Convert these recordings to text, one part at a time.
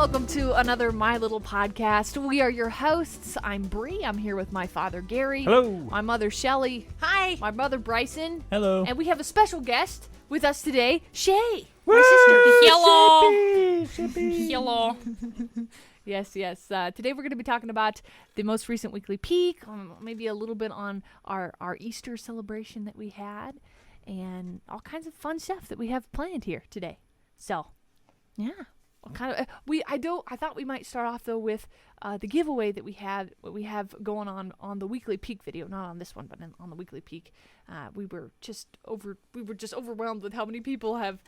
welcome to another My Little Podcast. We are your hosts. I'm Bree. I'm here with my father, Gary. Hello. My mother, Shelly. Hi. My brother, Bryson. Hello. And we have a special guest with us today, Shae. My sister. Hello. Shippy. Hello. Yes. Today we're going to be talking about the most recent weekly peak, maybe a little bit on our Easter celebration that we had, and all kinds of fun stuff that we have planned here today. So, yeah. I thought we might start off though with the giveaway that we have going on the weekly peak video, not on this one, but on the weekly peak. We were just overwhelmed with how many people have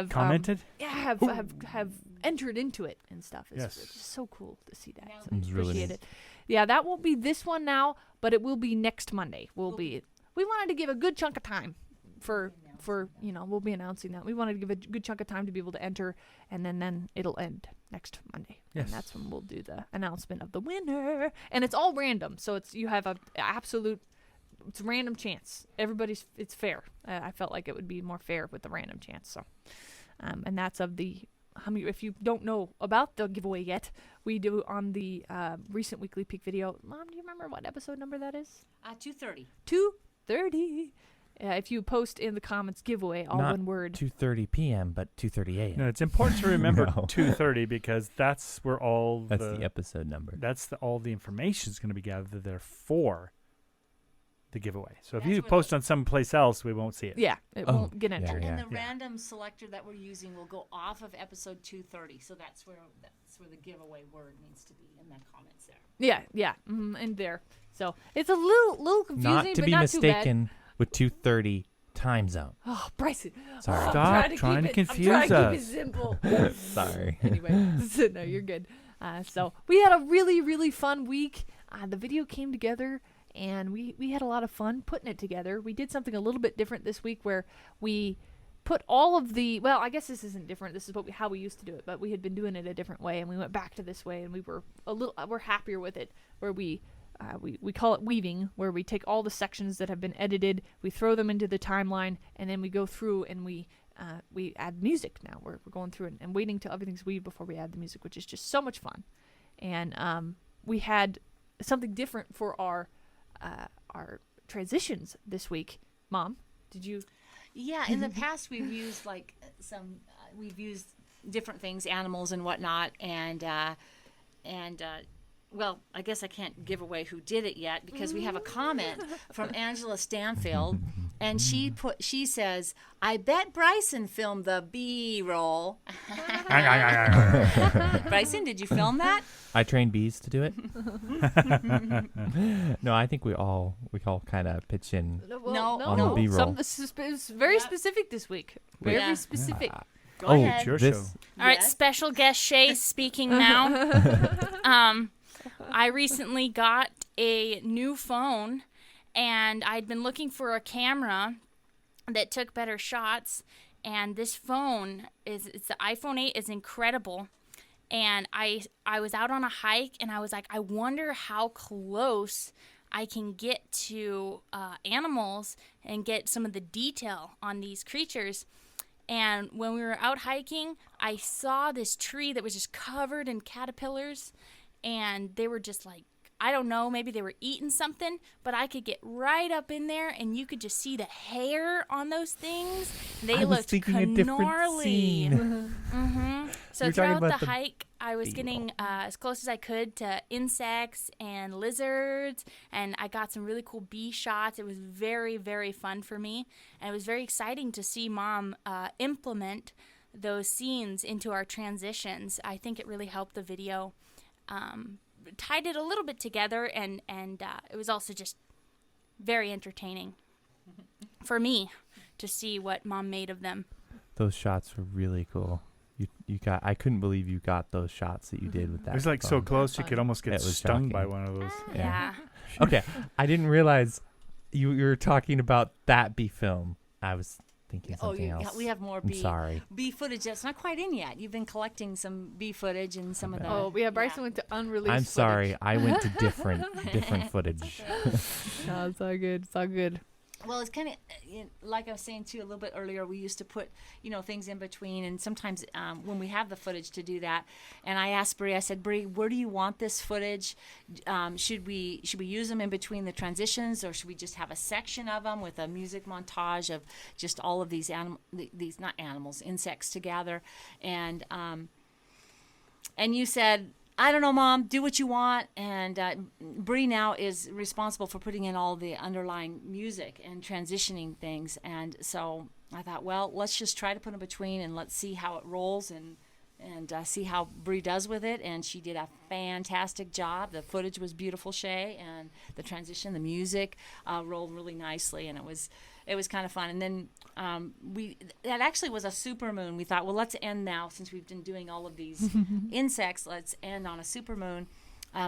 Commented? have entered into it and stuff. It's just so cool to see that. So It's really appreciate nice. it. Yeah, that won't be this one now, but it will be next Monday. We wanted to give a good chunk of time for we'll be announcing that. We wanted to give a good chunk of time to be able to enter, and then it'll end next Monday. Yes. And that's when we'll do the announcement of the winner. And it's all random, so you have a absolute, it's a random chance. It's fair. I felt like it would be more fair with the random chance. So, and that's of the, if you don't know about the giveaway yet, we do on the recent weekly peak video. Mom, do you remember what episode number that is? 2:30. 2:30. If you post in the comments giveaway, all Not one word. 2:30 p.m., but 2:30 a.m. No, it's important to remember No. 2:30 because that's where all That's the episode number. all the information is going to be gathered there for the giveaway. So if That's you where post on someplace else, we won't see it. Yeah, it won't get entered. Yeah. And the random selector that we're using will go off of episode 230. So that's where the giveaway word needs to be in the comments there. Yeah, and there. So it's a little confusing, Not to but be not mistaken with 2:30 time zone. too bad. Oh, Bryson. Sorry. Stop trying to confuse us. Simple. Sorry. Anyway, no, you're good. So we had a really, really fun week. The video came together, and we had a lot of fun putting it together. We did something a little bit different this week where we put all of the, well, I guess this isn't different. This is how we used to do it, but we had been doing it a different way, and we went back to this way, and we're happier with it, where we call it weaving, where we take all the sections that have been edited, we throw them into the timeline, and then we go through and we add music now. We're going through and waiting till everything's weaved before we add the music, which is just so much fun. And we had something different for our transitions this week. Mom, did you? Yeah, in the past we've used we've used different things, animals and whatnot, and well, I guess I can't give away who did it yet because we have a comment from Angela Stanfield, and she says, "I bet Bryson filmed the BRoll." Bryson, did you film that? I trained bees to do it. No, I think we all kind of pitch in. No. the B-roll. It's very specific this week. Very specific. Go Oh, ahead. It's your this show. All right, Yes. special guest Shae speaking now. I recently got a new phone, and I'd been looking for a camera that took better shots, and this phone it's the iPhone 8 is incredible. And I was out on a hike, and I was like, I wonder how close I can get to animals and get some of the detail on these creatures. And when we were out hiking, I saw this tree that was just covered in caterpillars, and they were just like, I don't know, maybe they were eating something, but I could get right up in there, and you could just see the hair on those things. They I was looked thinking a different gnarly. scene. So You're talking throughout the about the hike, I was getting as close as I could to insects and lizards, and I got some really cool bee shots. It was very, very fun for me, and it was very exciting to see Mom implement those scenes into our transitions. I think it really helped the video, tied it a little bit together, and it was also just very entertaining for me to see what Mom made of them. Those shots were really cool. You got. I couldn't believe you got those shots that you did with that. It was like so phone. close you could almost get It was stung by shocking. one of those. Yeah. Okay, I didn't realize you were talking about that bee film. I was thinking something else. We have more I'm sorry. bee footage that's not quite in yet. You've been collecting some bee footage and some of the. Oh, yeah, Bryson went to unreleased I'm sorry. footage. I went to different footage. No, it's all good. It's all good. Well, it's kind of like I was saying too a little bit earlier. We used to put, things in between, and sometimes when we have the footage to do that. And I asked Bree. I said, Bree, where do you want this footage? Should we use them in between the transitions, or should we just have a section of them with a music montage of just all of these insects together? And you said, I don't know, Mom, do what you want. And Bree now is responsible for putting in all the underlying music and transitioning things. And so I thought, well, let's just try to put them between and let's see how it rolls and see how Bree does with it. And she did a fantastic job. The footage was beautiful, Shae, and the transition, the music rolled really nicely, and it was kind of fun. And then that actually was a super moon. We thought, well, let's end now since we've been doing all of these insects. Let's end on a super moon.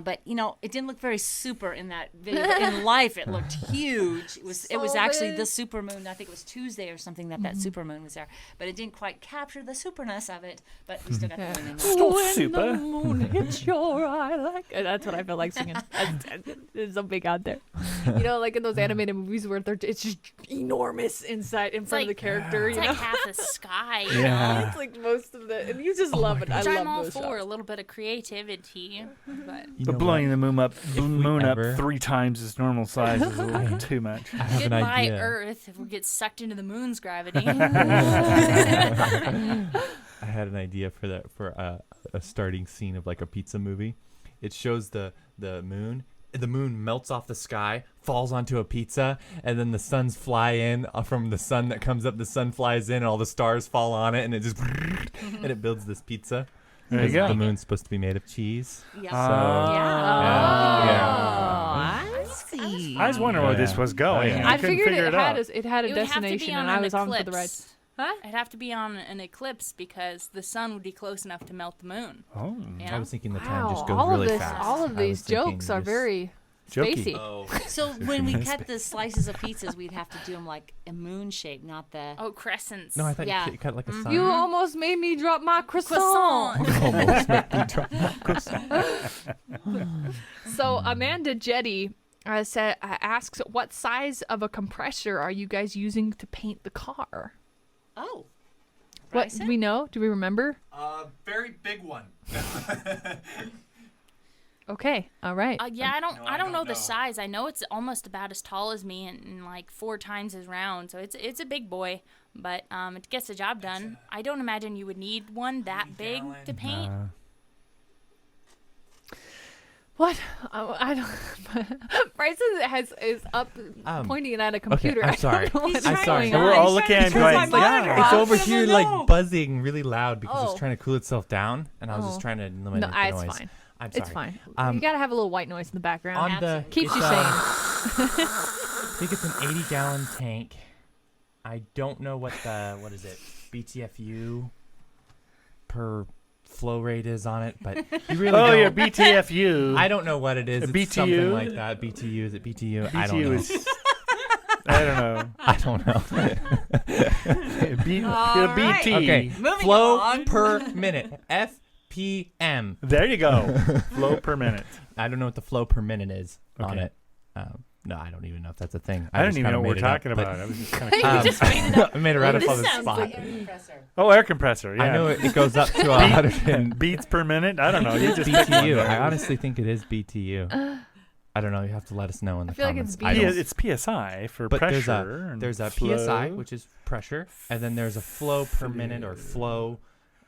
But it didn't look very super in that video. In life, it looked huge. It was actually the super moon. I think it was Tuesday or something that super moon was there. But it didn't quite capture the superness of it. But we still got the moon in there. Still When super. the moon hits your eye that's what I feel like singing. It's so big out there. Like in those animated movies where it's just enormous in front of the character. It's like half the sky. Yeah. It's like most of the, and you just love it. I Which love I'm all those for, shots. a little bit of creativity. But You But know blowing what? the moon up, ever- 3 times its normal size is a little too much. I have an goodbye, idea. Earth, if we get sucked into the moon's gravity. I had an idea for a starting scene of like a pizza movie. It shows the moon. The moon melts off the sky, falls onto a pizza, and then the suns fly in from the sun that comes up. The sun flies in, and all the stars fall on it, and it just and it builds this pizza. There you Because go. The moon's supposed to be made of cheese. Yeah. I see. I was wondering where this was going. Yeah. and I couldn't figured figure it out. had a It would have to destination, be on and I an was on for the ride. eclipse. Huh? It'd have to be on an eclipse because the sun would be close enough to melt the moon. Oh, You I know? was thinking the time Wow, just goes all really of this, fast. all of I these was thinking jokes are just- very Jokey. spacey. So when we cut the slices of pizzas, we'd have to do them like a moon shape, not the. Oh, crescents. No, I thought Yeah. you cut like a sun. You almost made me drop my croissant. almost made me drop my croissant. So Amanda Jetty asks, what size of a compressor are you guys using to paint the car? Oh. What do we know? Do we remember? Very big one. Okay, all right. Yeah, I don't don't know the know. size. I know it's almost about as tall as me and like 4 times as round. So it's a big boy, but it gets the job done. I don't imagine you would need one that big to paint. What? I don't. Bryson is up pointing at a computer. I'm sorry. I don't know what's I'm sorry. going So on. we're all looking at him going, yeah. It's over here like buzzing really loud because Oh. it's trying to cool itself down, and I was just trying to eliminate No, the it's noise. fine. I'm sorry. It's fine. Um, You gotta have a little white noise in the background. On the Keeps you it's, sane. I think it's an 80-gallon tank. I don't know what is it, BTFU per flow rate is on it, but you really Oh, don't. your BTFU. I don't know what it is. A It's something BTU? like that. BTU, is it BTU? I don't BTU know. is. I don't know. I don't know. All BT. right. Okay, Moving flow along. per minute. FPM. There you go. Flow per minute. I don't know what the flow per minute is on Okay. it. No, I don't even know if that's a thing. I don't just even know kinda what we're made it up, talking but- about. I was just kind of. You just made it up. I made it right up This on the sounds spot. like Oh, air compressor. Yeah. I know it goes up to 100 and Beats per minute. I don't know. You just picked one BTU. there. I honestly think it is BTU. I don't know. You have to let us know in the I feel like comments. it's I don't- It's PSI for but pressure. and there's a flow. PSI, which is pressure, and then there's a flow per minute or flow,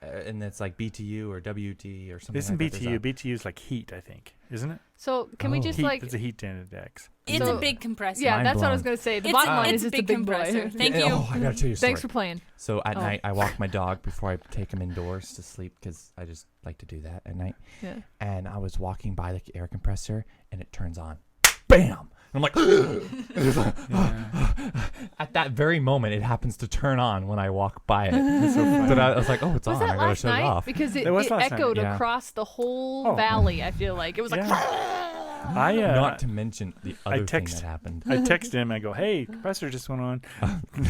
and it's like BTU or WT or something. Isn't like that. BTU? BTU is like heat, I think. Isn't it? So can we Oh. just Heat. like? It's a heat index. It's So- a big compressor. Yeah, Mind that's what I was blown. gonna say. The It's bottom a- line it's is a just a big big compressor. boy. Thank you. Oh, I gotta tell you a story. Thanks for playing. So at Oh. night, I walk my dog before I take him indoors to sleep because I just like to do that at night. Yeah. And I was walking by the air compressor, and it turns on. Bam! And I'm like, at that very moment, it happens to turn on when I walk by it. But I was like, oh, it's Was on. I that gotta last shut it night? off. Because it It was last night, echoed yeah. across the whole Oh. valley. I feel like it was like. I Not to mention the other thing text- that happened. I texted him. I go, "Hey, compressor just went on."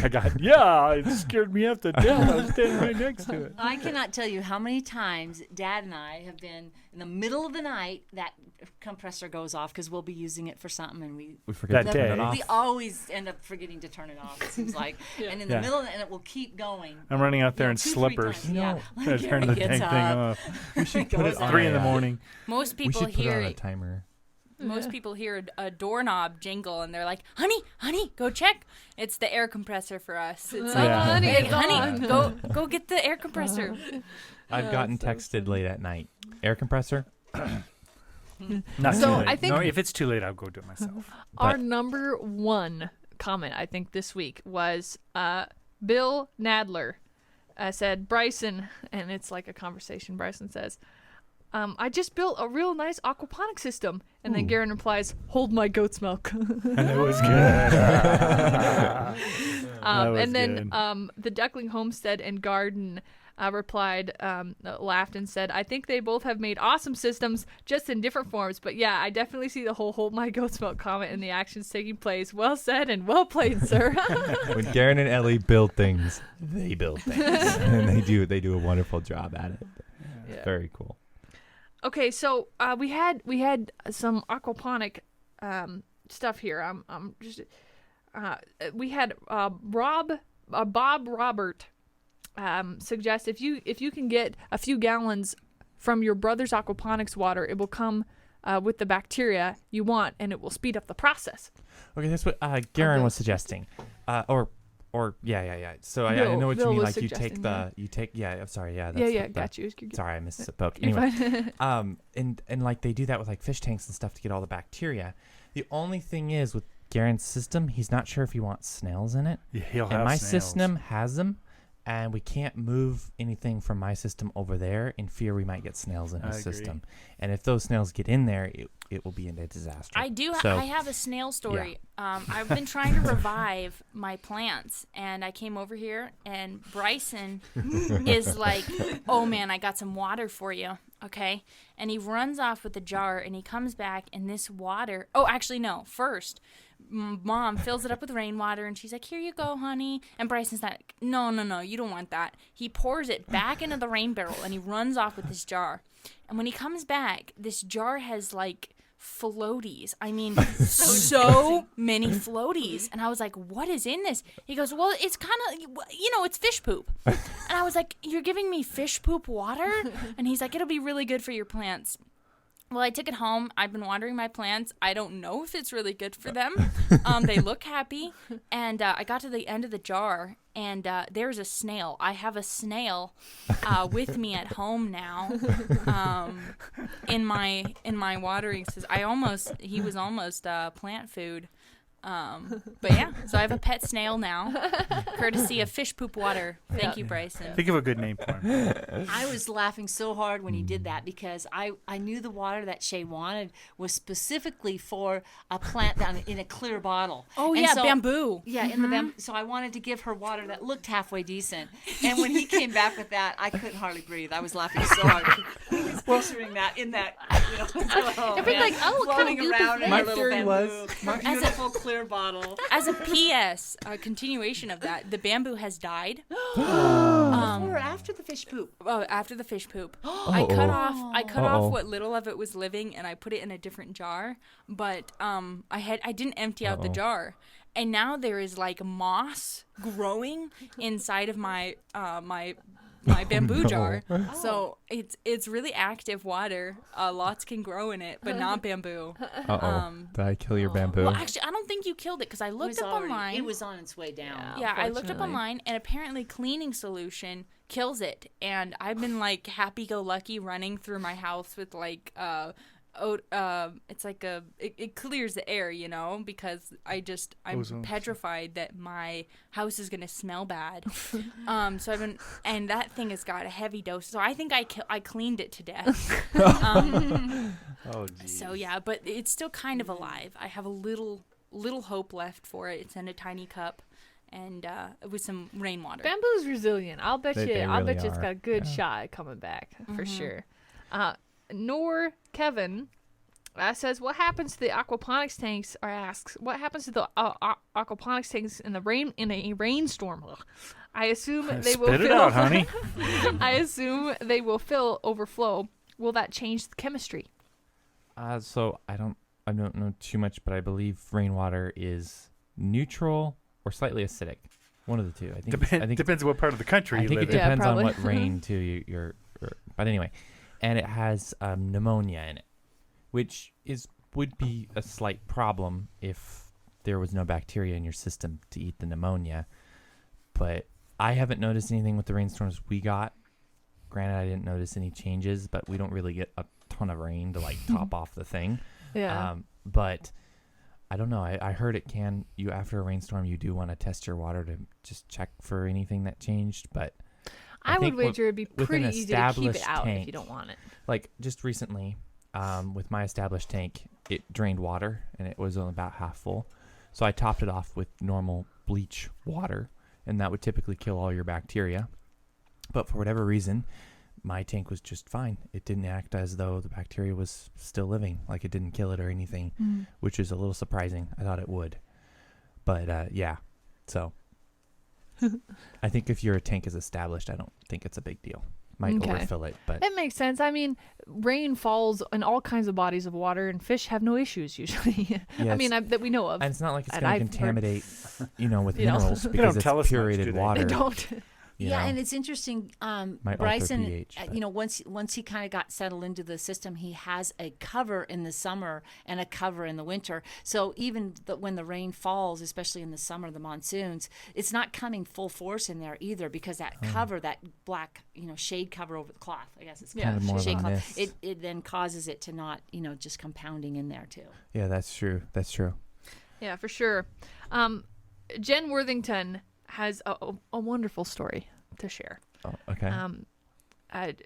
I got, yeah, it scared me up to death. I was standing right next to it. I cannot tell you how many times Dad and I have been in the middle of the night. That compressor goes off because we'll be using it for something, and we forget That to turn day. it off. we always end up forgetting to turn it off. It seems like, and in the Yeah. middle, and it will keep going. I'm running out there You know, in 2-3 slippers. times, yeah. Trying to turn the Gary dang gets thing up. off. We should put it Goes on 3 in the a, morning. Most We people should put it on hear a timer. most people hear a doorknob jingle and they're like, honey, go check. It's the air compressor for us. It's like, Yeah. Honey, like, it's honey, on." go get the air compressor. I've gotten texted late at night. Air compressor? Not So, too late. I think- no, if it's too late, I'll go do it myself. Our But- number one comment, I think, this week was Bill Nadler said, Bryson, and it's like a conversation. Bryson says, I just built a real nice aquaponic system. And then Garen replies, hold my goat's milk. And it was good. That was And then good. the Duckling Homestead and Garden replied, laughed and said, I think they both have made awesome systems, just in different forms. But yeah, I definitely see the whole hold my goat's milk comment and the actions taking place. Well said and well played, sir. When Garen and Ellie build things, they build things. And they do a wonderful job at it. Yeah. Very cool. Okay, so we had some aquaponic stuff here. I'm just we had Bob Robert suggest if you can get a few gallons from your brother's aquaponics water, it will come with the bacteria you want, and it will speed up the process. Okay, that's what Garen Okay. was suggesting. Or yeah. So I Bill- know what Bill you mean. was Like suggesting I'm sorry. Yeah. Yeah, That's got you. You're good. Sorry, I misspoke. You're Anyway, fine. and like they do that with like fish tanks and stuff to get all the bacteria. The only thing is with Garen's system, he's not sure if he wants snails in it. Yeah, he'll And have my snails. system has them, and we can't move anything from my system over there in fear we might get snails in I his agree. system. And if those snails get in there, it will be a disaster. I do. So, I have a snail story. I've been trying to revive my plants, and I came over here, and Bryson is like, "Oh man, I got some water for you." Okay, and he runs off with the jar, and he comes back, and this water. Oh, actually, no. First, Mom fills it up with rainwater, and she's like, "Here you go, honey." And Bryson's like, "No, you don't want that." He pours it back into the rain barrel, and he runs off with this jar. And when he comes back, this jar has like floaties. I mean, so many floaties. And I was like, what is in this? He goes, well, it's kind of, it's fish poop. And I was like, you're giving me fish poop water? And he's like, it'll be really good for your plants. Well, I took it home. I've been watering my plants. I don't know if it's really good for them. They look happy. And I got to the end of the jar, and there's a snail. I have a snail with me at home now in my watering system. He was almost plant food. But yeah, so I have a pet snail now, courtesy of fish poop water. Thank you, Bryson. Think of a good name for him. I was laughing so hard when he did that because I knew the water that Shae wanted was specifically for a plant down in a clear bottle. Oh And yeah, so- bamboo. Yeah, in the bamboo. So I wanted to give her water that looked halfway decent. And when he came back with that, I couldn't hardly breathe. I was laughing so hard. I was picturing that in that, I'd be like, oh, what kind of floating goop is around in that? a little bamboo, beautiful clear bottle. As a PS, a continuation of that, the bamboo has died. Before or after the fish poop? Oh, after the fish poop, I cut Uh-oh. off what little of it was living, and I put it in a different jar. But I didn't empty out the Uh-oh. jar, and now there is like moss growing inside of my my bamboo no. jar. So it's really active water. Lots can grow in it, but not bamboo. Did I kill your bamboo? Well, actually, I don't think you killed it because I It looked was up online. It was on its way down. Yeah, I looked up unfortunately. online, and apparently cleaning solution kills it. And I've been like happy-go-lucky running through my house with like it's like it clears the air, because I'm Ozone. petrified that my house is gonna smell bad. So I've been, and that thing has got a heavy dose. So I think I cleaned it to death. Oh, geez. So yeah, but it's still kind of alive. I have a little hope left for it. It's in a tiny cup, and with some rainwater. Bamboo's resilient. I'll bet They I'll really bet you it's are. got a good Yeah. shot at coming back for sure. Nor Kevin says, "What happens to the aquaponics tanks?" Or asks, "What happens to the aquaponics tanks in a rainstorm?" Ugh. I assume they will Spit it fill. out, honey. I assume they will overflow. Will that change the chemistry? So I don't know too much, but I believe rainwater is neutral or slightly acidic. One of the two. I think Depends on what part of the country I you think live it in. depends on probably. what rain too. But anyway, and it has pneumonia in it, which would be a slight problem if there was no bacteria in your system to eat the pneumonia. But I haven't noticed anything with the rainstorms we got. Granted, I didn't notice any changes, but we don't really get a ton of rain to like top off the thing. Yeah. But I don't know. I heard it can. You after a rainstorm, you do want to test your water to just check for anything that changed. But I would think wager it'd be with an pretty easy to keep it established out if tank, you don't want it. like just recently, with my established tank, it drained water and it was only about half full. So I topped it off with normal bleach water, and that would typically kill all your bacteria. But for whatever reason, my tank was just fine. It didn't act as though the bacteria was still living, like it didn't kill it or anything, which is a little surprising. I thought it would. But yeah, so I think if your tank is established, I don't think it's a big deal. Might Okay. overfill it, but It makes sense. I mean, rain falls in all kinds of bodies of water, and fish have no issues usually. yeah, I mean, that we know of. and it's not like it's and going to I've heard- contaminate, with You know. minerals They because don't tell it's us much, purated do they? water. They don't. you Yeah, know. and it's interesting. Might alter Bryson, pH, but- once he kind of got settled into the system, he has a cover in the summer and a cover in the winter. So even when the rain falls, especially in the summer, the monsoons, it's not coming full force in there either because that cover, that black, shade cover over the cloth, I guess it's Yeah, kind of more of shade a cloth. mist. It then causes it to not, just compounding in there too. Yeah, that's true. That's true. Yeah, for sure. Jen Worthington has a wonderful story to share. Oh, okay.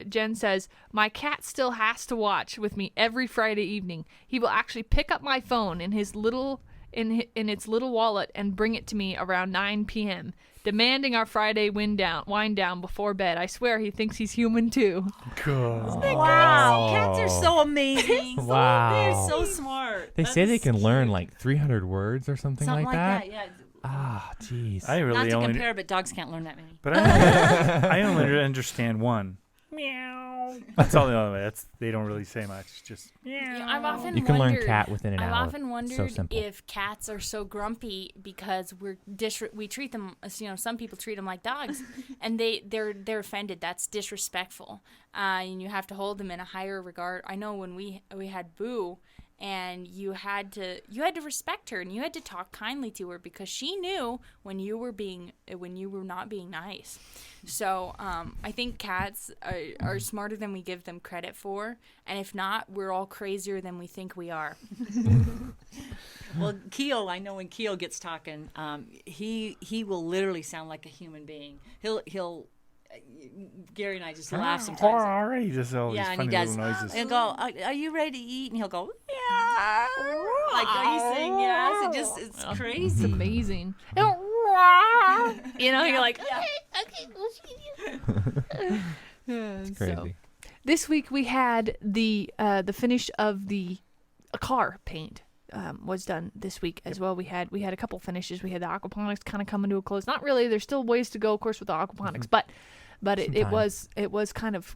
Jen says, my cat still has to watch with me every Friday evening. He will actually pick up my phone in his little in its little wallet and bring it to me around 9 p.m., demanding our Friday wind down before bed. I swear he thinks he's human too. God. Wow, cats are so amazing. Wow. They're so smart. They say they That's can learn cute. like 300 words or something Something like that. Yeah. Ah, jeez. I Not really to only, compare, but dogs can't learn that many. but I only understand one. Meow. That's all the other way. They don't really say much. Just Yeah, I've often You can learn wondered- cat within an I've hour. often So wondered simple. if cats are so grumpy because we treat them as, some people treat them like dogs, and they're offended. That's disrespectful, and you have to hold them in a higher regard. I know when we had Boo, and you had to respect her and you had to talk kindly to her because she knew when you were not being nice. So I think cats are smarter than we give them credit for, and if not, we're all crazier than we think we are. Well, Keo, I know when Keo gets talking, he will literally sound like a human being. He'll Gary and I just laugh sometimes. He does all Yeah, these and funny he does. little noises. He'll go, "Are you ready to eat?" And he'll go, "Yeah." Like he's saying yes. It's It's crazy. amazing. You're like, okay, we'll see you. Crazy. So, this week we had the finish of the car paint was done this week as well. We had a couple finishes. We had the aquaponics kind of coming to a close. Not really. There's still ways to go, of course, with the aquaponics, but it was kind of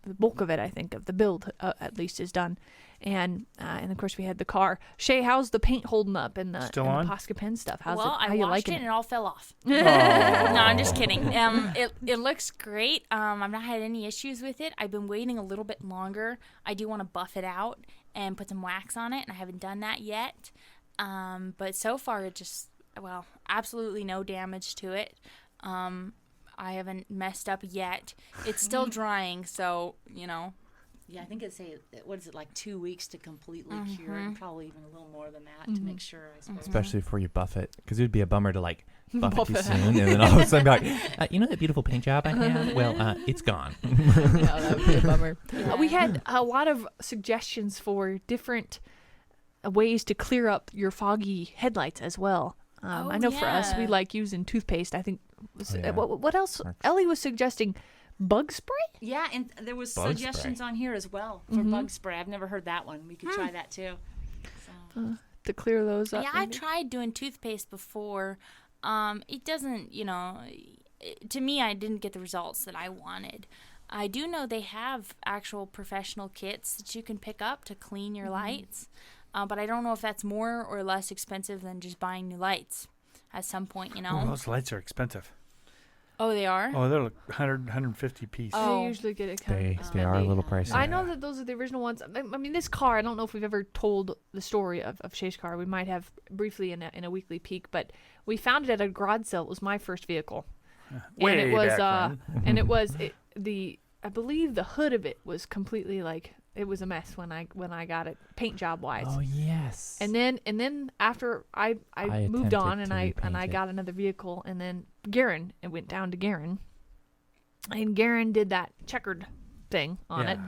the bulk of it. I think of the build at least is done, and of course we had the car. Shae, how's the paint holding up and the Still on? Posca pen stuff? How's Well, it? How I you washed liking it and it all fell off. Aw. No, I'm just kidding. It looks great. I've not had any issues with it. I've been waiting a little bit longer. I do want to buff it out and put some wax on it, and I haven't done that yet. But so far, absolutely no damage to it. I haven't messed up yet. It's still drying, so, Yeah, I think it'd say, what is it, like 2 weeks to completely cure, and probably even a little more than that to make sure, I suppose. Especially before you buff it, because it would be a bummer to like buff it Buff too it soon, and then all of a sudden be like, that beautiful paint job I had? Well, it's gone. Yeah, that would be a bummer. Yeah. We had a lot of suggestions for different ways to clear up your foggy headlights as well. I know for us, we yeah. like using toothpaste. I think. yeah. What else? Ellie was suggesting bug spray. Yeah, and there was Bug suggestions spray. on here as well for bug spray. I've never heard that one. We could try that too. So. To clear those up. Yeah, I've maybe? tried doing toothpaste before. It doesn't, to me, I didn't get the results that I wanted. I do know they have actual professional kits that you can pick up to clean your lights, but I don't know if that's more or less expensive than just buying new lights at some point, you know. Oh, those lights are expensive. Oh, they are? Oh, they're like 100, 150 piece. They usually get it kind They are a little pricey. I know that those are the original ones. I mean, this car, I don't know if we've ever told the story of Shae's car. We might have briefly in a weekly peek, but we found it at a garage sale. It was my first vehicle. Way and it was back when. and it was I believe the hood of it was completely like, it was a mess when I got it paint job wise. Oh yes. And then after I moved on and I attempted to got another vehicle, and then Garen, it went down to Garen, and Garen did that checkered thing on it,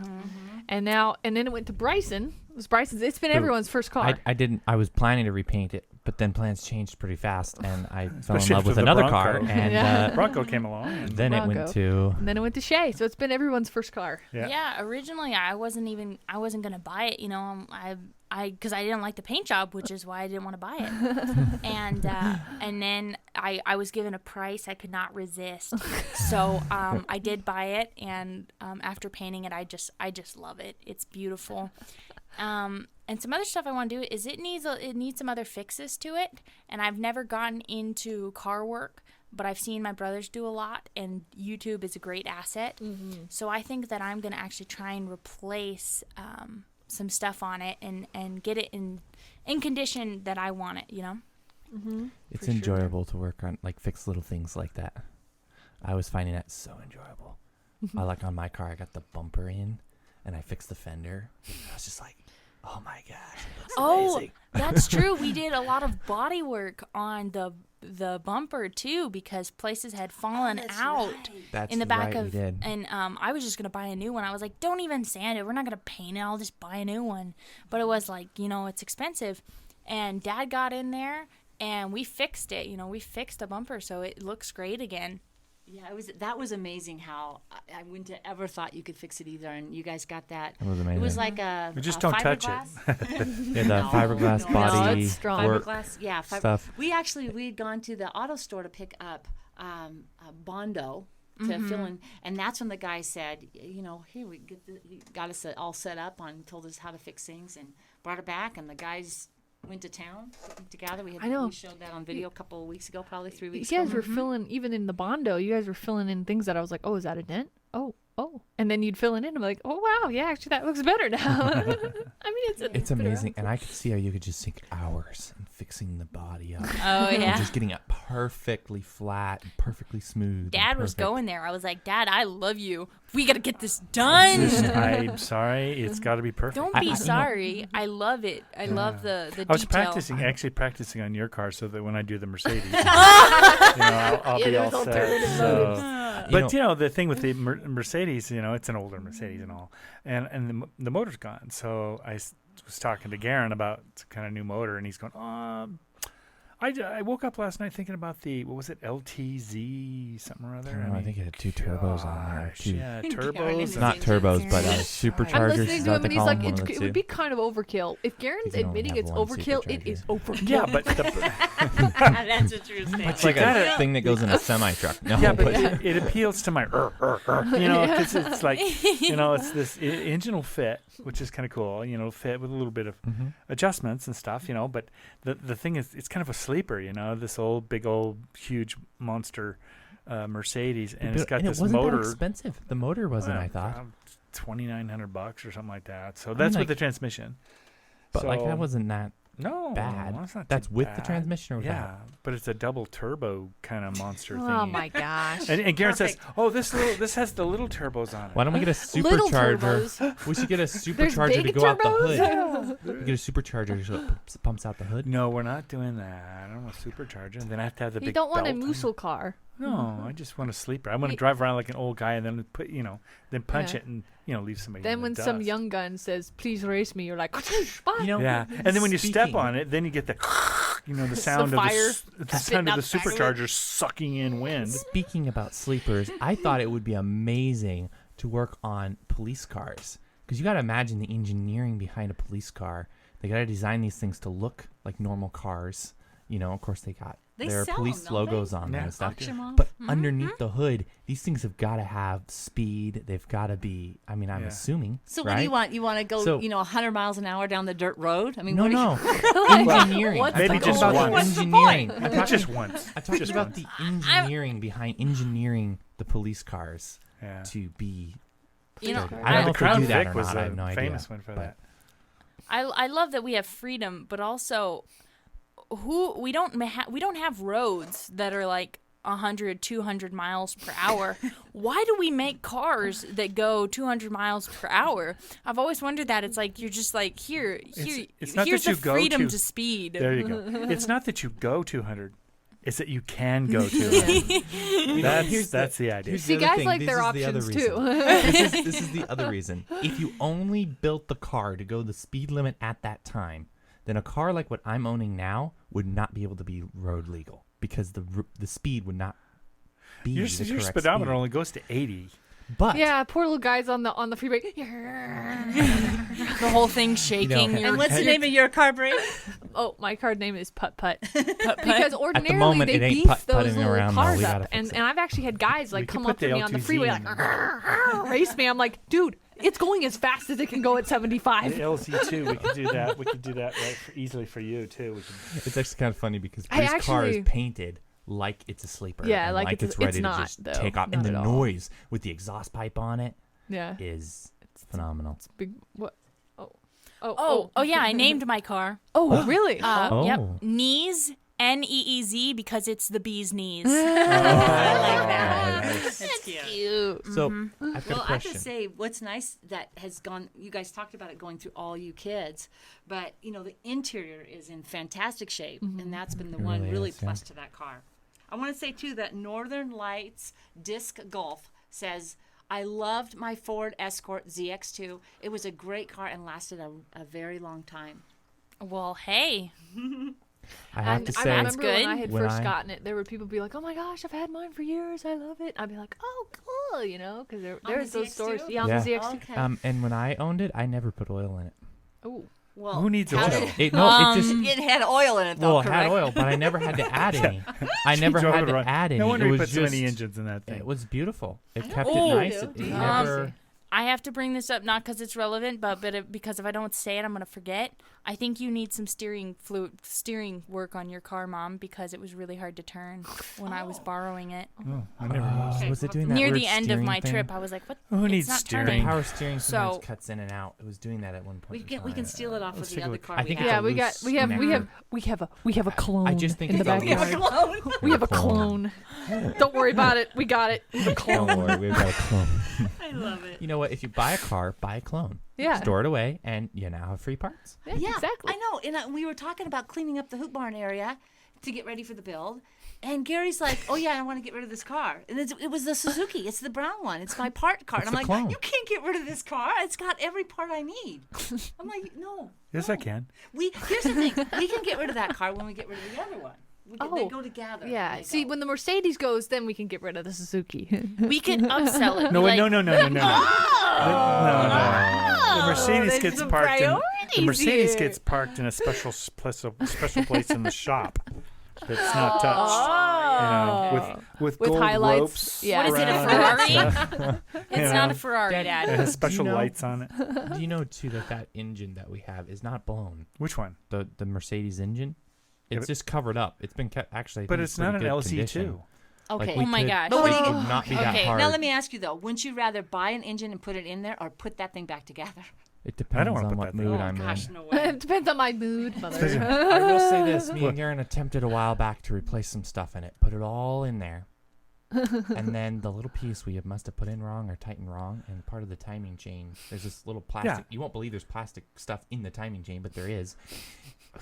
and then it went to Bryson. It was Bryson's. It's been everyone's first car. I was planning to repaint it, but then plans changed pretty fast, and I fell in Especially love with after the another Bronco. car, and Yeah. Bronco came along. And then it went Bronco. to. And then it went to Shae, so it's been everyone's first car. yeah. Originally I wasn't gonna buy it, you know. Because I didn't like the paint job, which is why I didn't want to buy it. And then I was given a price I could not resist, so I did buy it. And after painting it, I just love it. It's beautiful. And some other stuff I want to do is it needs some other fixes to it. And I've never gotten into car work, but I've seen my brothers do a lot, and YouTube is a great asset. So I think that I'm gonna actually try and replace some stuff on it and get it in condition that I want it, you know. It's enjoyable to work on, like fix little things like that. I was finding that so enjoyable. I like on my car, I got the bumper in, and I fixed the fender. I was just like, oh my gosh, it looks amazing. That's true. We did a lot of body work on the bumper too, because places had fallen out That's in the back right, of we did. and I was just gonna buy a new one. I was like, don't even sand it, we're not gonna paint it, I'll just buy a new one. But it was like, you know, it's expensive, and Dad got in there and we fixed it. You know, we fixed the bumper so it looks great again. Yeah, that was amazing how I wouldn't have ever thought you could fix it either, and you guys got that. It was amazing. It was like a We just a don't touch it. fiberglass. Yeah, the fiberglass no. body No, it's strong. work Fiberglass, yeah. stuff. We'd gone to the auto store to pick up a Bondo to fill in, and that's when the guy said, you know, here he got us all set up on, told us how to fix things, and brought it back, and the guys went to town together. I know. We showed that on video a couple of weeks ago, probably 3 You weeks guys ago. were filling, even in the Bondo, you guys were filling in things that I was like, oh, is that a dent? Oh. And then you'd fill it in. I'm like, oh, wow, yeah, actually, that looks better now. I mean, It's amazing, and I could see how you could just sink hours in fixing the body up. Oh And yeah. just getting it perfectly flat, and perfectly smooth. and Dad was perfect. going there. I was like, Dad, I love you. We gotta get this done. I'm sorry. It's got to be perfect. Don't I- be you know- I love it. I love the detail. I was practicing on your car so that when I do the Mercedes, I'll be all set. So. But the thing with the Mercedes, it's an older Mercedes and all, and the motor's gone. So I was talking to Garen about some kind of new motor, and he's going, I woke up last night thinking about the, what was it, LTZ something or other? I think it had two turbos on there. Gosh, Two. yeah, Karen turbos. is Not turbos, but I'm superchargers. listening Is to that him, what and they he's call like, them? One of the it two. would be kind of overkill. If Garen's You can only admitting have it's one overkill, it is supercharger. overkill. Yeah, but That's a true thing. It's like a thing that goes in a semi truck. No, yeah, but but it appeals to my, because it's like, it's this engine will fit, which is kind of cool. Fit with a little bit of adjustments and stuff. But the thing is, it's kind of a sleeper. This big old huge monster Mercedes, and it's got and this it wasn't motor. that expensive. The motor wasn't, I thought. $2,900 or something like that. So that's with the transmission. But so, that wasn't that no bad. That's not That's too with the bad. transmission or without? Yeah, but it's a double turbo kind of monster thing. Oh my gosh. And Garen says, "Oh, this has the little turbos on it." Why don't we get a Little supercharger? turbos. We should get a There's supercharger to big go out the hood. turbos? We get a supercharger so it pumps out the hood. No, we're not doing that. I don't want a supercharger. And then I have to have the You big don't want a belt. muscle car. No, I just want a sleeper. I want to You- drive around like an old guy and then put, then punch Yeah. it and leave somebody. Then in when the some dust. young gun says, please race me, you're like, bye. You know, Yeah, and then when you step speaking- on it, then you get the, the sound of fire the spitting sound of out the the back of it. supercharger sucking in wind. Speaking about sleepers, I thought it would be amazing to work on police cars because you got to imagine the engineering behind a police car. They got to design these things to look like normal cars. Of course they got They there are sell police 'em, don't they? logos on them Yeah. and stuff. Auction 'em off? But underneath the hood, these things have got to have speed. They've got to be. I mean, I'm Yeah. assuming. So right? what do you want? You want to go, So- 100 miles an hour down the dirt road? I mean, No, what do you- no. Engineering. what's I'm Maybe talking just about once. the What's the engineering. point? I'm talking, Just once. I'm talking Just about once. the engineering behind engineering the police cars Yeah. to be. You know, I don't The know if they Crown do that Vic or was not. I a have no idea. famous one for but- that. I love that we have freedom, but also we don't have roads that are like 100, 200 miles per hour. Why do we make cars that go 200 miles per hour? I've always wondered that. It's like you're just like it's not here's that you the go freedom to- to speed. There you go. It's not that you go 200. It's that you can go 200. That's the idea. Here's See, the other guys thing. like This their is the other options reason. too. This is the other reason. If you only built the car to go the speed limit at that time, then a car like what I'm owning now would not be able to be road legal because the speed would not be Your the correct speedometer speed. only goes to 80. But Yeah, poor little guys on the freeway. The whole thing shaking. You know, And what's the name of your car, Bray? Oh, my card name is Putt Putt. Because ordinarily moment, they it ain't beef putt-putting those little around, though. cars We up, gotta fix and it. I've actually had guys We like could come put up to the me on the L2Z freeway in like race me. I'm like, dude, it's going as fast as it can go at The 75. LZ2, we could do that. We could do that easily for you too. We could, it's actually kind of funny because I this car is actually- painted like it's a sleeper. Yeah, and like it's it's ready not, to just though. take off. Not And the at all. noise with the exhaust pipe on it Yeah. is phenomenal. Big what? Oh yeah, I named my car. Oh, really? Yep, Oh. Knees, Neez, because it's the bee's knees. I like that. nice. That's cute. Cute. So Mm-hmm. I've got Well, a I have question. to say, what's nice that has gone, you guys talked about it going through all you kids, but, the interior is in fantastic shape, and that's been the one really really is, yeah. plus to that car. I want to say, too, that Northern Lights Disc Golf says, I loved my Ford Escort ZX2. It was a great car and lasted a very long time. Well, hey, I have And to I say, remember when good. I had when first I- gotten it, there were people be like, "Oh my gosh, I've had mine for years. I love it." I'd be like, "Oh, cool," because there's the those ZX2? stores. Yeah, on Yeah. the ZX2. Okay. and when I owned it, I never put oil in it. Oh, Well, who needs how oil? did- It just It had oil in it, though, well, it correct? had oil, but I never had to add any. I never Drove had it to around. add any. No wonder it he was put so just, many engines in that thing. It was beautiful. It kept Oh, it nice. do It you? never. I have to bring this up not because it's relevant, but because if I don't say it, I'm gonna forget. I think you need some steering work on your car, Mom, because it was really hard to turn when I was borrowing it. Oh, I never noticed. Was it doing that Near weird the end of steering my thing? trip, I was like, "What? Who it's needs not steering? turning." Power steering sometimes So- cuts in and out. It was doing that at one point. We in can time. steal it off Let's of take the a other look. car I think we it's have. a yeah, loose we have a clone I just think in the it's a backyard. loose- We have a clone. Don't worry about it. We got it. The clone. Don't worry, we've got a clone. I love it. You know what? If you buy a car, buy a clone. Yeah. Store it away, and you now have free parts. Yeah, exactly. I know. And we were talking about cleaning up the hoop barn area to get ready for the build. And Gary's like, "Oh yeah, I want to get rid of this car." And it was the Suzuki. It's the brown one. It's my part car. It's And the I'm clone. like, "You can't get rid of this car. It's got every part I need." I'm like, "No." Yes, no. I can. Here's the thing. We can get rid of that car when we get rid of the other one. They go together. Yeah. They See, go. when the Mercedes goes, then we can get rid of the Suzuki. We could upsell it. No, be wait, like, no. The Mercedes there's gets some parked. The priorities Mercedes here. gets parked in a special place in the shop that's not touched. With With gold highlights. ropes. Yeah. What is it, a around Ferrari? It's You not know. a Ferrari, It Dad. has special know- lights on it. Do you know too that engine that we have is not blown? Which one? The Mercedes engine, it's but- just covered up. It's been kept actually. I But think it's not an pretty good LC2. condition. Okay. Like, we Oh my could- gosh. But what do you it get- would not be that Okay, hard. Now let me ask you though: wouldn't you rather buy an engine and put it in there, or put that thing back together? It depends wanna on put what that thing mood Oh I'm gosh, in. no way. It depends on my mood, mother. I will say this: me What? and Garen attempted a while back to replace some stuff in it, put it all in there, and then the little piece we must have put in wrong or tightened wrong, and part of the timing chain. There's this little plastic. Yeah. You won't believe there's plastic stuff in the timing chain, but there is.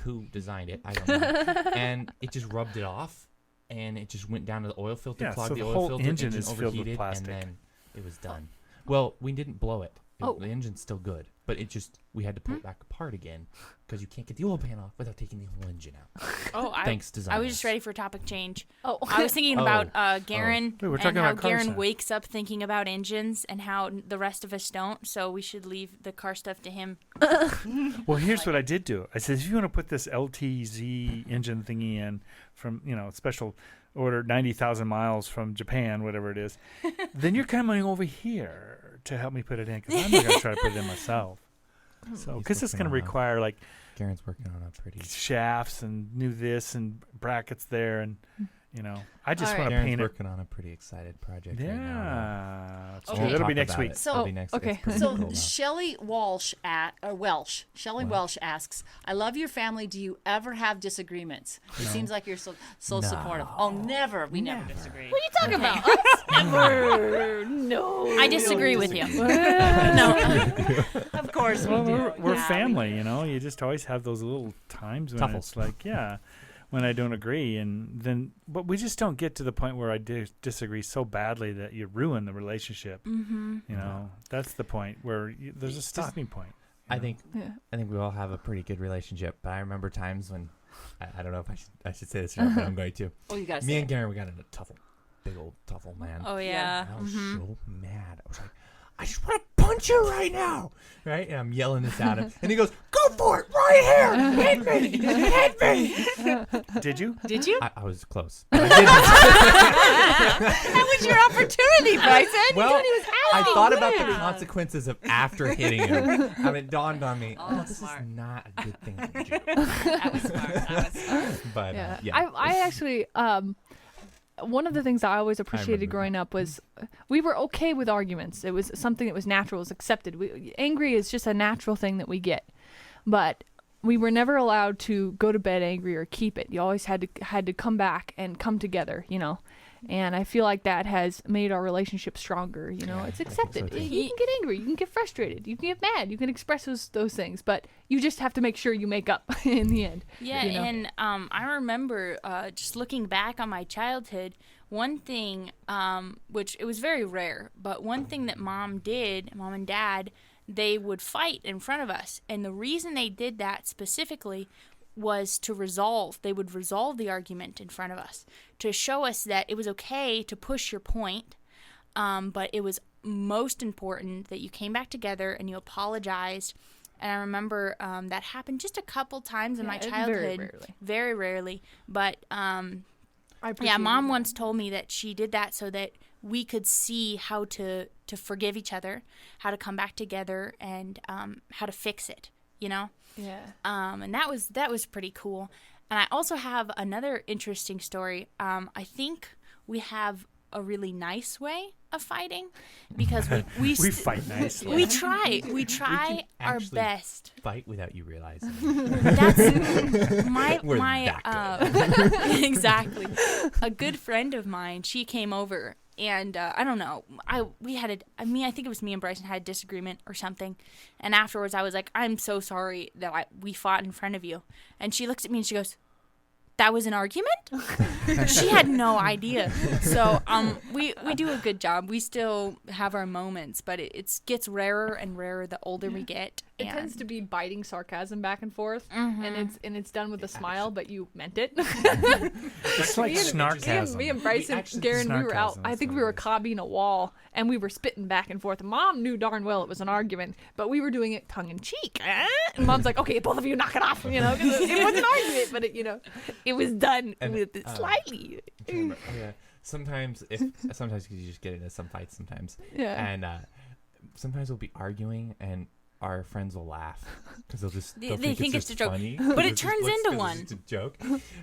Who designed it? I don't know. And it just rubbed it off, and it just went down to the oil filter, Yeah, clogged so the the oil whole filter, engine engine is filled with overheated, plastic. and then it was done. Well, we didn't blow it. Oh. The engine's still good, but we had to pull it back apart again because you can't get the oil pan off without taking the whole engine out. Oh, Thanks, design. I was just ready for a topic change. Oh, I was thinking about Garen Wait, we're and talking how about cars Garen now. wakes up thinking about engines and how the rest of us don't. So we should leave the car stuff to him. Well, here's what I did do. I said, if you want to put this LTZ engine thingy in from, special order 90,000 miles from Japan, whatever it is, then you're coming over here to help me put it in because I'm not going to try to put it in myself. So, because it's going to require like Garen's working on a pretty. shafts and new this and brackets there, and I just All want to Garen's paint it. working on a pretty excited project right now. Yeah, it's Okay. true. We'll That'll be talk next about week. it. So- It'll be next. okay. It's pretty So cool now. Shelly Welsh asks, I love your family. Do you ever have disagreements? It seems like you're so supportive. Oh, never. We never disagree. What are you talking about? Us? Never. No. I disagree with you. Of course we Well, do. we're Yeah, family, You just always have those little times when Tuffles. it's like, when I don't agree, but we just don't get to the point where I disagree so badly that you ruin the relationship. Mm-hmm. That's the point where there's a stopping point. I think Yeah. we all have a pretty good relationship, but I remember times when I don't know if I should say this or not, but I'm going to. Oh, you got to Me say and it. Garen, we got in a tuffle, big old tuffle, man. Oh, yeah. And I was so mad. I was like, I just want to punch you right now, right? And I'm yelling this at him, and he goes, "Go for it, right here! Hit me! Hit me!" Did you? Did you? I was close. But I didn't. That was your opportunity, Bryson. Well, I thought about the Yeah. consequences of after hitting him. And it dawned on me, Oh, this smart. is not a good thing to do. That was smart. But Yeah. I actually one of the things I always appreciated remember growing up was we were okay with arguments. It was something that was natural, was accepted. Angry is just a natural thing that we get. But we were never allowed to go to bed angry or keep it. You always had to come back and come together, And I feel like that has made our relationship stronger. It's I think so, accepted. too. You can get angry, you can get frustrated, you can get mad, you can express those things, but you just have to make sure you make up in the end. Yeah, and I remember just looking back on my childhood, one thing, which it was very rare, but one thing that mom and dad, they would fight in front of us. And the reason they did that specifically was they would resolve the argument in front of us to show us that it was okay to push your point, but it was most important that you came back together and you apologized. And I remember that happened just a couple times in my childhood. Very rarely. But mom once told me that she did that so that we could see how to forgive each other, how to come back together, and how to fix it, Yeah. and that was pretty cool. And I also have another interesting story. I think we have a really nice way of fighting because we fight nicely. we try our actually best. Fight without you realizing. That's my We're that exactly. A good friend of mine, she came over and I don't know. I think it was me and Bryson had a disagreement or something. And afterwards I was like, "I'm so sorry that we fought in front of you." And she looks at me and she goes, "That was an argument?" She had no idea. So we do a good job. We still have our moments, but it gets rarer and rarer the older we get. It tends to be biting sarcasm back and forth, and it's done with a smile, but you meant it. It's like snarkasm. Me and Bryson, Garen, we were out. Snarkasm, I think that's we what were it is. cobbing a wall, and we were spitting back and forth. Mom knew darn well it was an argument, but we were doing it tongue in cheek. And Mom's like, "Okay, both of you knock it off," 'cause it was an argument, but it was done with it slightly. Sometimes you just get into some fights sometimes. Yeah. And sometimes we'll be arguing and our friends will laugh because they'll They think it's it's a just joke. funny. But it It's turns just- into it's one. just a joke.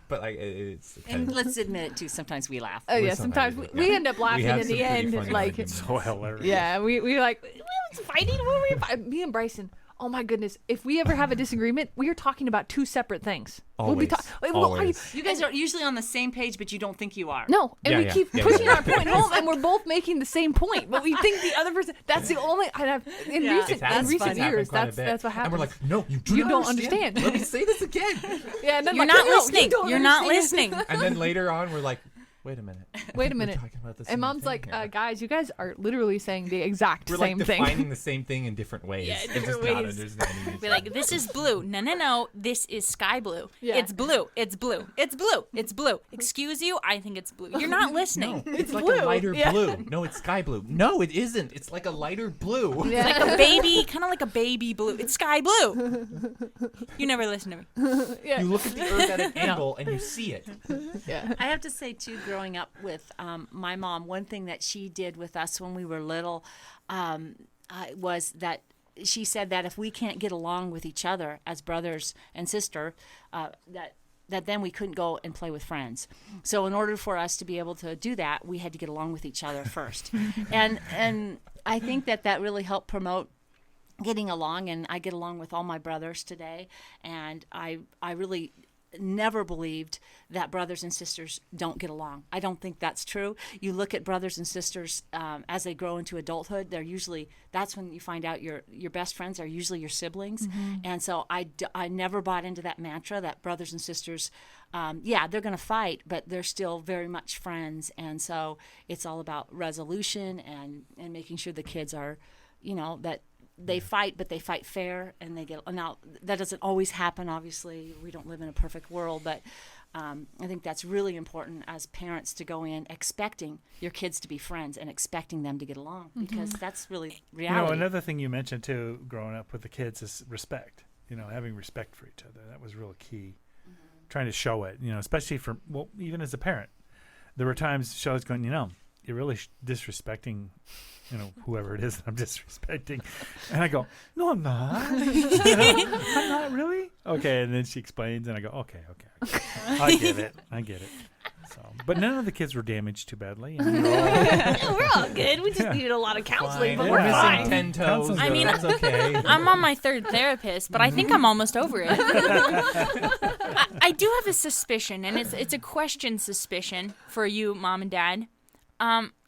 But it's And let's admit it, too. Sometimes we laugh. Oh yeah, sometimes sometimes we- we end up laughing have in some the pretty end. funny Like, arguments. So hilarious. yeah, we like, we was fighting. What were we fighting? Me and Bryson. Oh my goodness! If we ever have a disagreement, we are talking about two separate things. Always. Always. You guys are usually on the same page, but you don't think you are. No, and Yeah, we yeah. keep Yeah, pushing yeah. our point home, and we're both making the same point, but we think the other person. That's the only. And in Yeah. recent It's happened years, quite a that's bit. what happens. And we're like, no, you don't understand. Let me say this again. yeah, and then You're like, not no, listening. You don't You're not understand. listening. And then later on, we're like, Wait a minute. Wait a We're minute. talking about the And same Mom's thing like, here. guys, you guys are literally saying the exact We're same like thing. defining the same thing in different ways. Yeah, and different just not ways. understanding each Be other. like, this is blue. No. This is sky blue. Yeah. It's blue. It's blue. It's blue. It's blue. Excuse you. I think it's blue. You're not listening. No, it's like blue. a lighter Yeah. blue. No, it's sky blue. No, it isn't. It's like a lighter blue. It's like a baby, kind of like a baby blue. It's sky blue. You never listen to me. Yeah. You look at the Earth at an angle and you see it. Yeah. I have to say, too, growing up with my mom, one thing that she did with us when we were little was that she said that if we can't get along with each other as brothers and sister, that then we couldn't go and play with friends. So in order for us to be able to do that, we had to get along with each other first. and I think that really helped promote getting along, and I get along with all my brothers today, and I really never believed that brothers and sisters don't get along. I don't think that's true. You look at brothers and sisters as they grow into adulthood, that's when you find out your best friends are usually your siblings. And so I never bought into that mantra that brothers and sisters, they're going to fight, but they're still very much friends. And so it's all about resolution and making sure the kids are, that they fight, but they fight fair, and they get. Now that doesn't always happen. Obviously, we don't live in a perfect world, but I think that's really important as parents to go in expecting your kids to be friends and expecting them to get along, because that's really reality. Another thing you mentioned too, growing up with the kids, is respect. Having respect for each other. That was real key. Trying to show it. Especially even as a parent, there were times Shae's going, you're really disrespecting. Whoever it is that I'm disrespecting. And I go, no, I'm not. I'm not really. Okay. And then she explains, and I go, okay. I get it. So, but none of the kids were damaged too badly. And We're all good. We just needed a lot of counseling, but We're we're missing fine. 10 toes. Counseling's I mean, that's okay. I'm on my third therapist, but I think I'm almost over it. I do have a suspicion, and it's a question suspicion for you, Mom and Dad.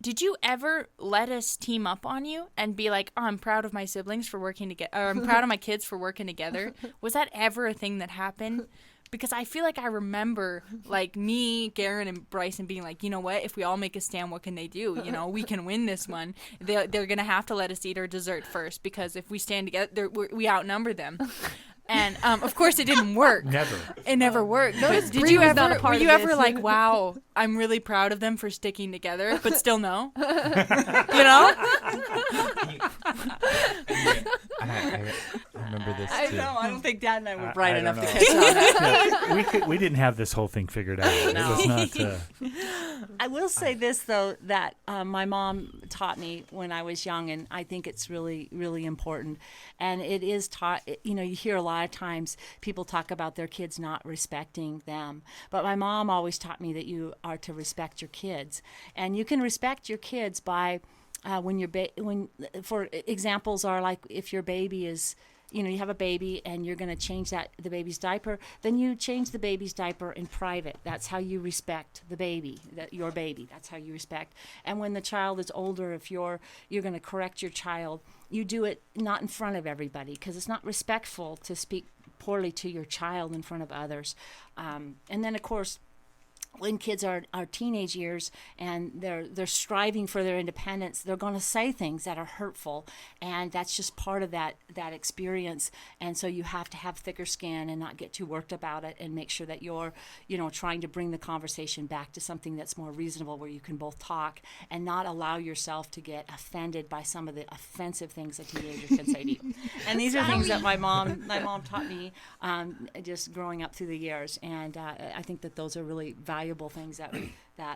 Did you ever let us team up on you and be like, oh, I'm proud of my siblings for working together, or I'm proud of my kids for working together? Was that ever a thing that happened? Because I feel like I remember, like, me, Garen, and Bryson being like, you know what? If we all make a stand, what can they do? We can win this one. They're going to have to let us eat our dessert first, because if we stand together, we outnumber them. And, of course, it didn't work. never. It never worked. Notice But did Bree you was ever? not a part Were of you ever this. like, "Wow, I'm really proud of them for sticking together," but still no? I remember this I too. know. I don't think Dad and I were bright I enough to don't catch on. We didn't have this whole thing figured out. It was not. I will say this, though, that my mom taught me when I was young, and I think it's really, really important. And it is taught, you hear a lot of times people talk about their kids not respecting them. But my mom always taught me that you are to respect your kids. And you can respect your kids by for examples are like if your baby is, you have a baby and you're going to change the baby's diaper, then you change the baby's diaper in private. That's how you respect the baby, your baby. That's how you respect. And when the child is older, if you're going to correct your child, you do it not in front of everybody, because it's not respectful to speak poorly to your child in front of others. And then, of course, when kids are teenage years and they're striving for their independence, they're going to say things that are hurtful, and that's just part of that experience. And so you have to have thicker skin and not get too worked about it, and make sure that you're trying to bring the conversation back to something that's more reasonable, where you can both talk and not allow yourself to get offended by some of the offensive things a teenager can say to you. And these are things that my mom taught me just growing up through the years, and I think that those are really valuable things that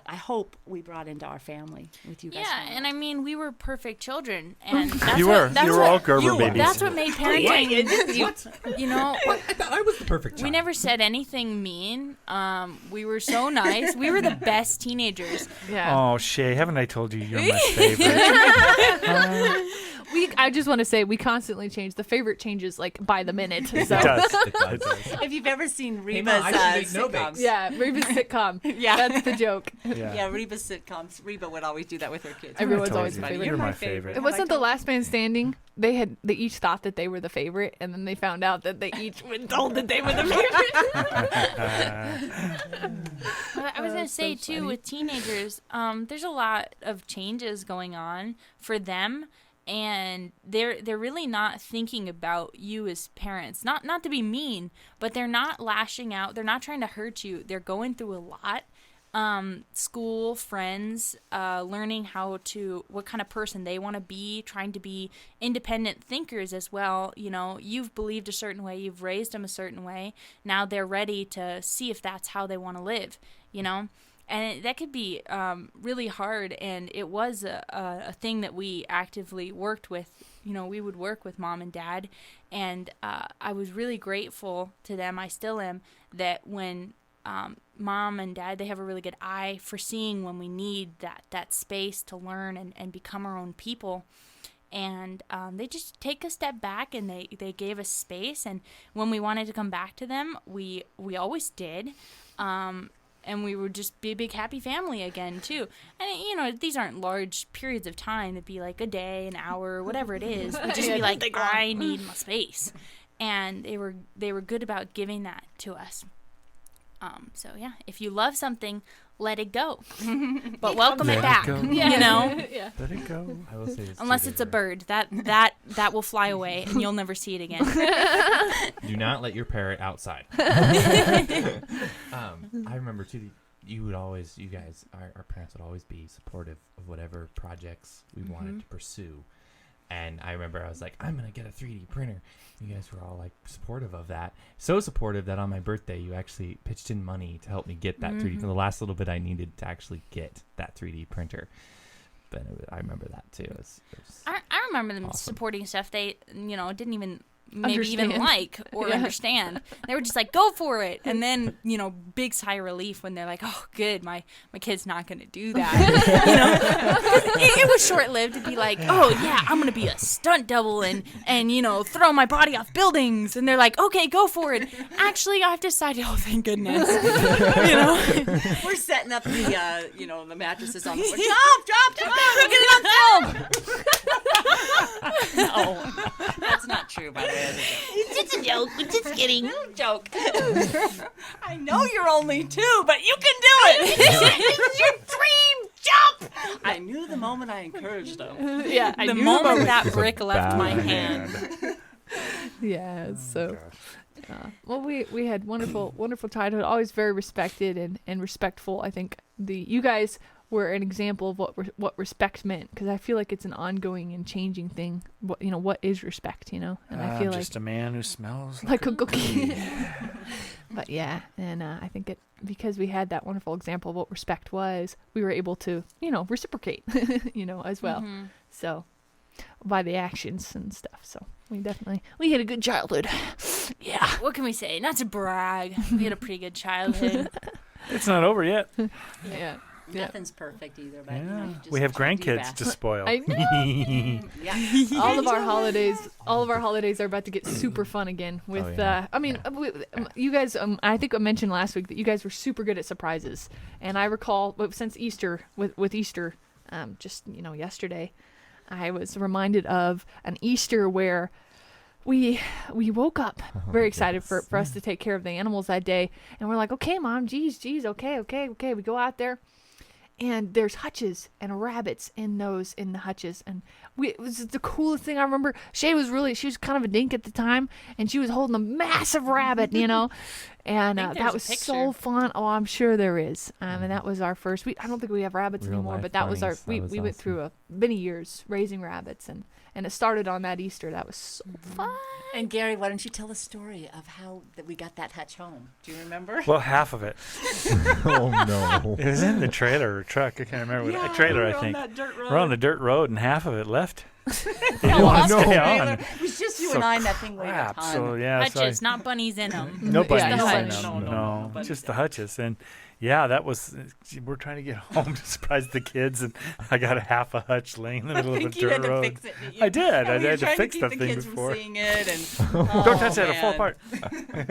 I hope we brought into our family with you guys. Yeah, and I mean, we were perfect children, and that's You were. You were all Gerber babies. That's what made parenting. I thought I was the perfect child. We never said anything mean. We were so nice. We were the best teenagers. Yeah. Oh, Shae, haven't I told you you're my favorite? I just want to say we constantly change. The favorite changes like by the minute. So. It does. It does. It does. If you've ever seen Hey, Reba's Mom, I should make no sitcoms. bakes. Yeah, Reba's sitcom. Yeah. That's the joke. Yeah, Reba's sitcoms. Reba would always do that with her kids. Everyone's told always you. a favorite. You're You're my my favorite. It Have wasn't I the told- last man standing. They each thought that they were the favorite, and then they found out that they each were told that they were the favorite. I was gonna so say too, funny. with teenagers, there's a lot of changes going on for them, and they're really not thinking about you as parents. Not to be mean, but they're not lashing out. They're not trying to hurt you. They're going through a lot. School, friends, learning what kind of person they want to be, trying to be independent thinkers as well. You know, you've believed a certain way, you've raised them a certain way. Now they're ready to see if that's how they want to live, you know? And that could be really hard, and it was a thing that we actively worked with. You know, we would work with Mom and Dad, and I was really grateful to them, I still am, that when Mom and Dad, they have a really good eye for seeing when we need that space to learn and become our own people. And they just take a step back, and they gave us space. And when we wanted to come back to them, we always did. And we would just be a big happy family again too. And you know, these aren't large periods of time. It'd be like a day, an hour, whatever it is. We'd just be like, I need my space. And they were good about giving that to us. So yeah, if you love something, let it go, but welcome it back. Go. You know, Yeah. Let it go. I will say this unless too, it's a Deborah. bird, that will fly away and you'll never see it again. Do not let your parrot outside. I remember too. You guys, our parents would always be supportive of whatever projects we wanted to pursue. And I remember I was like, I'm going to get a 3D printer. You guys were all like supportive of that. So supportive that on my birthday, you actually pitched in money to help me get that 3D, the last little bit I needed to actually get that 3D printer. But I remember that too. It was I remember them awesome. supporting stuff they, didn't even maybe even Understand. like or understand. They were just like, go for it. And then, big sigh of relief when they're like, oh, good, my kid's not going to do that. It was short-lived to be like, oh, yeah, I'm going to be a stunt double and throw my body off buildings. And they're like, okay, go for it. Actually, I've decided, oh, thank goodness. We're setting up the mattresses on the floor. Jump, we'll get it on film. No, that's not true, by the way. It's just a joke. We're just kidding. Joke. I know you're only 2, but you can do it. It's your dream. Jump. I knew the moment I encouraged them. Yeah. I The knew moment about that It's a brick left bad my hand. hand. Yeah, so well, we had wonderful childhood, always very respected and respectful. I think you guys were an example of what respect meant, because I feel like it's an ongoing and changing thing. What is respect, and I feel just like a man who smells like a cookie. But yeah, and I think because we had that wonderful example of what respect was, we were able to reciprocate as well. Mm-hmm. So by the actions and stuff. So we had a good childhood. Yeah. What can we say? Not to brag. We had a pretty good childhood. It's not over yet. Yeah. Nothing's perfect either, but Yeah. you just We have try to do your grandkids to best. spoil. I know. Yeah. all of our holidays are about to get super fun again with yeah. you guys I think I mentioned last week that you guys were super good at surprises, and I recall since Easter with Easter just yesterday I was reminded of an Easter where we woke up very excited for us to take care of the animals that day, and we're like, okay, Mom, geez, okay, we go out there. And there's hutches and rabbits in the hutches, and it was the coolest thing. I remember Shae she was kind of a dink at the time, and she was holding a massive rabbit, and there's that a was picture. so fun. Oh, I'm sure there is. And that was our first. I don't think we have rabbits Real anymore, life but that was our. bunnies. We That was went awesome. through many years raising rabbits, and it started on that Easter. That was so fun. And Gary, why don't you tell the story of how that we got that hutch home? Do you remember? Well, half of it. Oh no. It was in the trailer or truck. I can't remember. A trailer, I think. We're on the dirt road, and half of it left. Fell off the stay trailer. on. It was just you So and I, and that thing weighed a crap. ton. So yeah, so Hutches, not bunnies in them. no bunnies Yeah, in no them. bunnies. No, No, bunnies just in the hutches. And Yeah, that was. We're trying to get home to surprise the kids, and I got a half a hutch laying in the middle of a you dirt had to road. fix it, didn't you? I did. I we were had to trying fix keep that the thing kids before. From seeing it and Don't touch that; it'll fall man.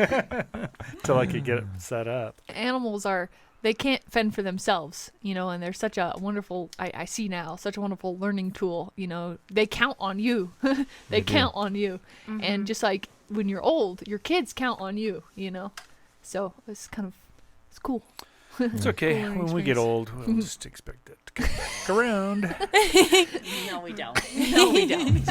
apart. Till I could get it set up. Animals they can't fend for themselves, and they're such a wonderful, I see now, such a wonderful learning tool, they count on you. They count on you. And just like when you're old, your kids count on you, So it's cool. It's okay. Cool When we get experience. old, we'll just expect it to come back around. No, we don't. No, we don't.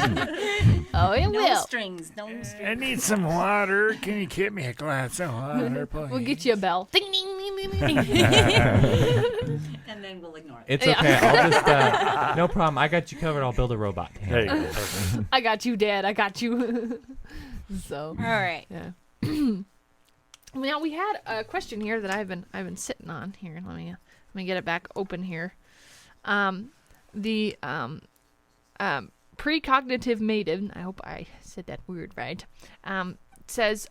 Oh, it No will. strings. No strings. I need some water. Can you get me a glass of water, please? We'll get you a bell. Ding, ding, ding, ding, ding, ding. And then we'll ignore it. It's Yeah. okay. I'll just no problem. I got you covered. I'll build a robot. There you go. Perfect. I got you, Dad. I got you. So, All right. yeah. Now we had a question here that I've been sitting on here. Let me get it back open here. The precognitive maiden, I hope I said that word right, says,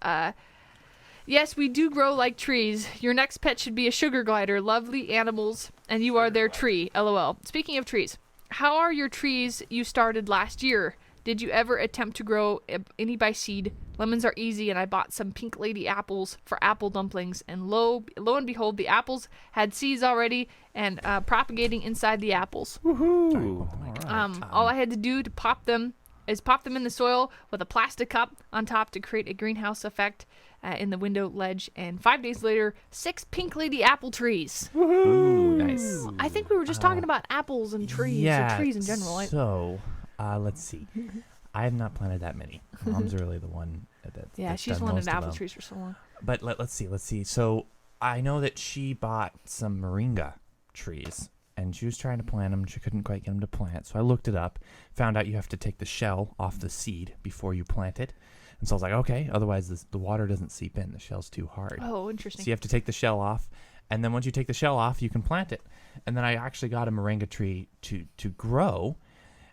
yes, we do grow like trees. Your next pet should be a sugar glider. Lovely animals, and you are their tree. LOL. Speaking of trees, how are your trees you started last year? Did you ever attempt to grow any by seed? Lemons are easy, and I bought some pink lady apples for apple dumplings, and lo and behold, the apples had seeds already and propagating inside the apples. Woohoo! All I had to do to pop them in the soil with a plastic cup on top to create a greenhouse effect in the window ledge, and 5 days later, 6 pink lady apple trees. Ooh, nice. I think we were just talking about apples and trees, or trees in general. So, let's see. I have not planted that many. Mom's really the one that's she's done wanted most of apple them. trees for so long. But let's see. So I know that she bought some moringa trees, and she was trying to plant them. She couldn't quite get them to plant. So I looked it up, found out you have to take the shell off the seed before you plant it. And so I was like, okay, otherwise the water doesn't seep in. The shell's too hard. Oh, interesting. So you have to take the shell off, and then once you take the shell off, you can plant it. And then I actually got a moringa tree to grow.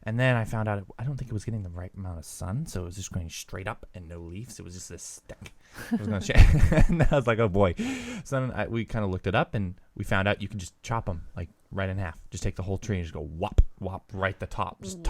And then I found out I don't think it was getting the right amount of sun, so it was just going straight up and no leaves. It was just this stick. It was going and I was like, oh boy. So then we kind of looked it up, and we found out you can just chop them like right in half. Just take the whole tree and just go whop, whop right the top. Just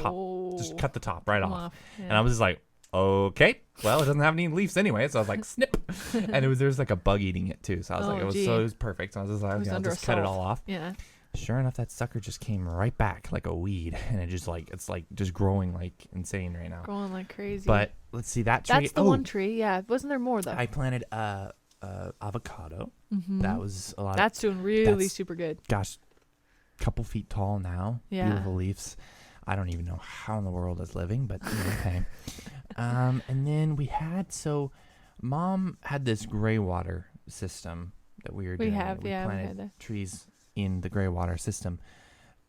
cut the top right off. Yeah. And I was just like, okay, well, it doesn't have any leaves anyway. So I was like, snip. And there was like a bug eating it too. So I was like, it was perfect. So I was just like, It was okay, I'll under just a cut it shelf. all off. Yeah. Sure enough, that sucker just came right back like a weed, and it just it's just growing like insane right now. Growing like crazy. But let's see that tree. that's the one tree. Yeah. Wasn't there more though? I planted avocado. Mhm. That was a lot. That's doing really that's- super good. Gosh, couple feet tall now. Yeah. Beautiful leaves. I don't even know how in the world it's living, but okay. And then Mom had this gray water system that we were doing. We We planted had that. trees in the gray water system,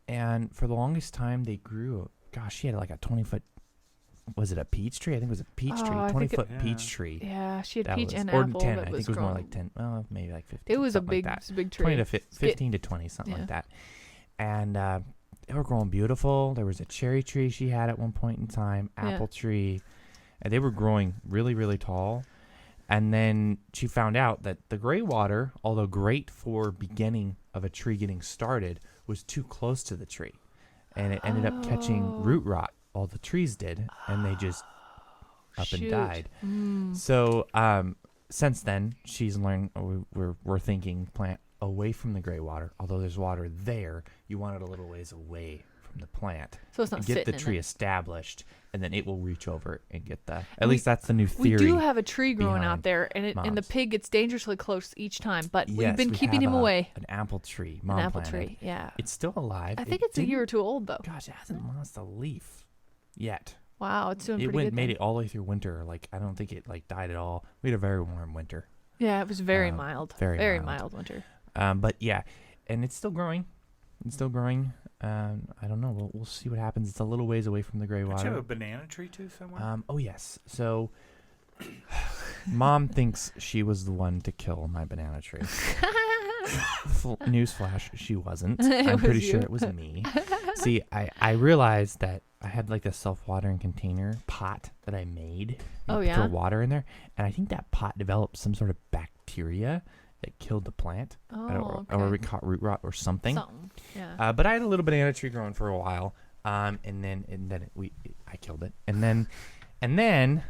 and for the longest time they grew. Gosh, she had like a 20-foot. Was it a peach tree? I think it was a peach Oh, tree. I think 20-foot it- peach tree. Yeah, she had That peach was- and or apple 10. that I was think it was more growing. like 10. Well, maybe like 15. It was a something big, like that. it's a big tree. 20 to 15 to 20, something Yeah. like that. And they were growing beautiful. There was a cherry tree she had at one point in time, Yeah. apple tree, and they were growing really, really tall. And then she found out that the gray water, although great for beginning of a tree getting started, was too close to the tree, and it ended up catching root rot. All the trees did, and they just up and Shoot. died. Mm. So since then, she's learned. We're thinking plant away from the gray water. Although there's water there, you want it a little ways away from the plant. So it's not And get the sitting in tree it. established, and then it will reach over and get the. At We- least that's the new We theory. do have a tree growing out behind there, and the Mom's. pig gets dangerously close each time. But we've Yes, been we keeping have him away. An apple tree. An Mom apple planted. tree, yeah. It's still alive. I It think it's a year didn't- or two old though. Gosh, it hasn't lost a leaf yet. Wow, it's doing It pretty good. made then. it all the way through winter. Like I don't think it died at all. We had a very warm winter. Yeah, it was very um, mild. very Very mild. mild winter. But yeah, and it's still growing. It's still growing. I don't know. We'll see what happens. It's a little ways away from the gray Don't you have a water. banana tree too somewhere? Oh yes. So, Mom thinks she was the one to kill my banana tree. Newsflash: she wasn't. It I'm pretty was sure you. it was me. See, I realized that I had like a self-watering container pot that I made. Oh, You yeah? Throw water in there, and I think that pot developed some sort of bacteria, that killed the plant. Oh, Or we caught root rot or something. Yeah. But I had a little banana tree growing for a while, and then I killed it, and then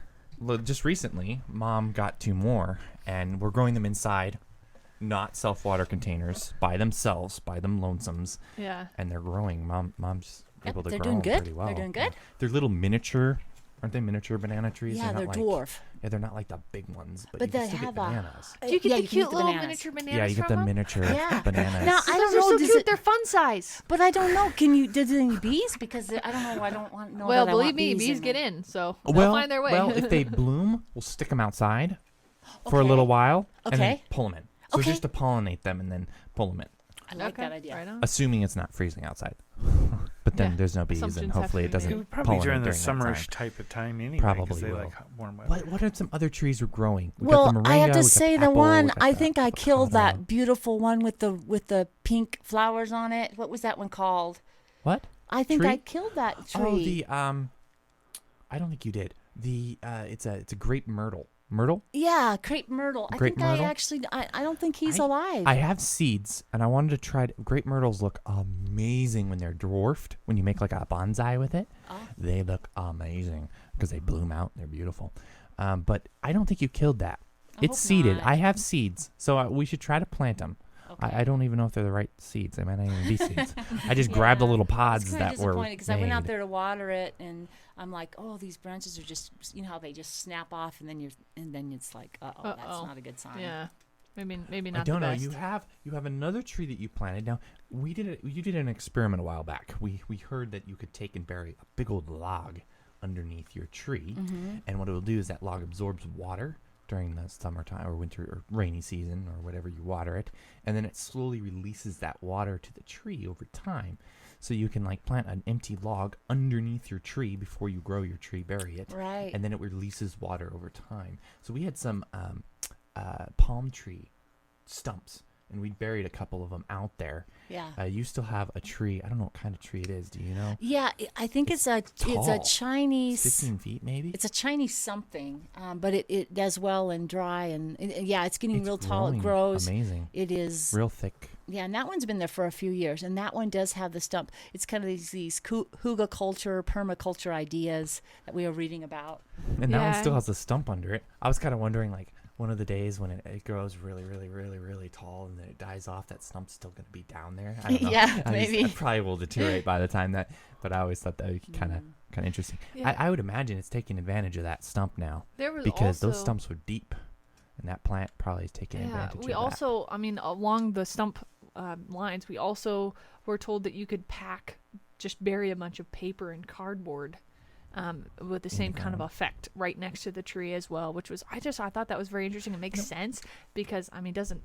just recently, Mom got 2 more, and we're growing them inside, not self-water containers, by themselves, by them lonesomes. Yeah. And they're growing. Mom's able to they're grow doing them good. pretty well. They're doing good. They're little miniature, aren't they? Miniature banana trees. Yeah, they're not dwarf. Yeah, they're not like the big ones, but But you can they still have get bananas. Do you get yeah, the you can cute eat the little bananas. miniature bananas? Yeah, you get from the them? miniature Yeah. bananas. Now I Those don't are know. so Does cute. it, They're fun size. but I don't know. Can you? Does any bees? Because I don't know. I don't want no. Well, that I believe want me, bees bees in get them. in, so they'll well, find their way. well, if they bloom, we'll stick them outside for a Okay. little while and then Okay. pull them in. So Okay. just to pollinate them and then pull them in, I like Okay, that idea. Right on. assuming it's not freezing outside. But then Yeah. there's no bees, Assumptions and have to hopefully be it doesn't made. It would probably pollinate during the during that summerish time. type of time anyway. 'Cause Probably they will. like warm weather. What are some other trees we're growing? We Well, got the I have moringa, to we got say the apple, one we got I the think I killed avocado. that beautiful one with the pink flowers on it. What was that one called? What? I think Tree? I killed that tree. Oh, the I don't think you did. The it's a grape myrtle. Myrtle? Yeah, crepe myrtle. Grape I think myrtle? I actually I don't think he's alive. I have seeds, and I wanted to try. Grape myrtles look amazing when they're dwarfed. When you make like a bonsai with it, they look amazing because they bloom out. They're beautiful. But I don't think you killed that. It's hope seeded. not. I have seeds, so we should try to plant them. Okay. I don't even know if they're the right seeds. They might not even be seeds. I just grabbed the little pods I that was were disappointed because I went out made. there to water it, and I'm like, oh, these branches are just, you know how they just snap off, and then it's like, that's not a good sign. Yeah. Maybe not I don't the know. best. You have another tree that you planted. Now you did an experiment a while back. We heard that you could take and bury a big old log underneath your tree, and what it will do is that log absorbs water during the summertime or winter or rainy season or whatever you water it, and then it slowly releases that water to the tree over time. So you can like plant an empty log underneath your tree before you grow your tree, bury it, Right. and then it releases water over time. So we had some palm tree stumps, and we buried a couple of them out there. Yeah. You still have a tree. I don't know what kind of tree it is. Do you know? Yeah, I think it's a tall. Chinese. 15 feet maybe? It's a Chinese something, but it does well and dry, and it's getting It's real tall. It growing grows. amazing. It is. Real thick. Yeah, and that one's been there for a few years, and that one does have the stump. It's kind of these hygge culture, permaculture ideas that we were reading about. And that one Yeah. still has a stump under it. I was kind of wondering, like, one of the days when it grows really, really, really, really tall and then it dies off, that stump's still going to be down there. I don't know. Yeah, It maybe. probably will deteriorate by the time that, but I always thought that would be kind of interesting. Yeah. I would imagine it's taking advantage of that stump now There was because those also- stumps were deep, and that plant probably is taking Yeah, advantage we of also, along the stump lines, we also were told that you could just bury a bunch of paper and cardboard with the same kind of ground. effect right next to the tree as well, which was, I thought that was very interesting. It makes sense because, doesn't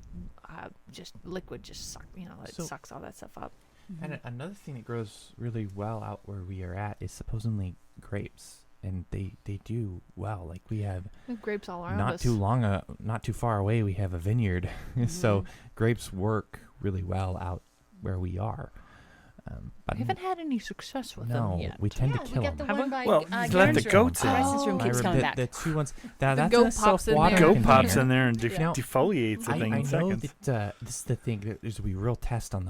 just liquid just suck, it So- sucks all that stuff up. that. And another thing that grows really well out where we are at is supposedly grapes. And they do well. Like we have We have grapes all around not us. not too far away, we have a vineyard. So grapes work really well out where we are. But We haven't had any success with no, them yet. we tend Yeah, to we kill got the them. one by Well, you let the Garen's room. goats in. Garen's room keeps coming back. The two ones. That's goat in a pops in self-water there. Goat pops container. in there and Now, defoliates the thing I in know seconds. that this is the thing. There's a real test on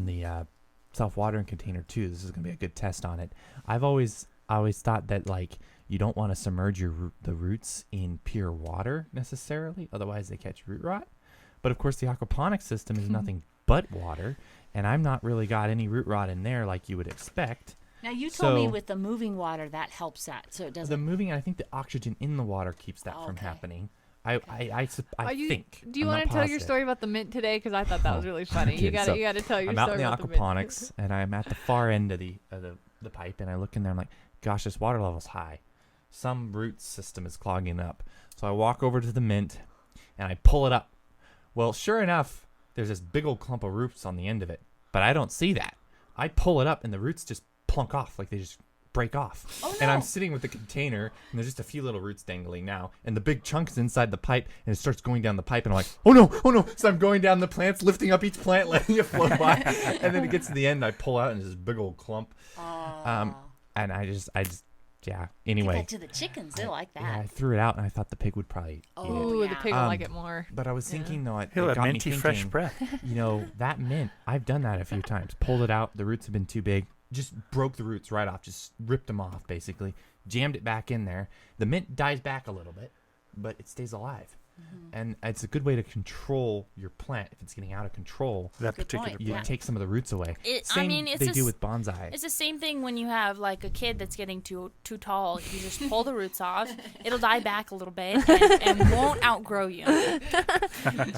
the self-watering container too. This is gonna be a good test on it. I've always thought that like you don't want to submerge the roots in pure water necessarily, otherwise they catch root rot. But of course, the aquaponics system is nothing but water, and I'm not really got any root rot in there like you would expect. Now you told me So- with the moving water that helps that, so it The doesn't. moving, I think the oxygen in the water keeps that from Okay. happening. I think. Do you I'm want not to tell your positive. story about the mint today? Because I thought that was really funny. Okay, You got so to tell your I'm out story in the about the mint. aquaponics, and I'm at the far end of the pipe, and I look in there. I'm like, gosh, this water level's high. Some root system is clogging up. So I walk over to the mint, and I pull it up. Well, sure enough, there's this big old clump of roots on the end of it, but I don't see that. I pull it up, and the roots just plunk off, like they just break off. Oh, And I'm no. sitting with the container, and there's just a few little roots dangling now, and the big chunk is inside the pipe, and it starts going down the pipe, and I'm like, oh no. So I'm going down the plants, lifting up each plant, letting it float by, and then it gets to the end, I pull out, and there's this big old clump. And I just yeah. Give Anyway, that to the chickens. They like that. yeah, I threw it out, and I thought the pig would probably eat it. Ooh, the yeah. pig will like it more. But I was thinking, though, it He'll have got me minty fresh thinking, breath. you know, that mint, I've done that a few times. Pulled it out. The roots have been too big. Just broke the roots right off. Just ripped them off, basically. Jammed it back in there. The mint dies back a little bit, but it stays alive. And it's a good way to control your plant if it's getting out of control. That Good particular point. You plant. take some of the roots away. I Same mean, it's they a do s- with bonsai. It's the same thing when you have like a kid that's getting too tall. You just pull the roots off. It'll die back a little bit and won't outgrow you.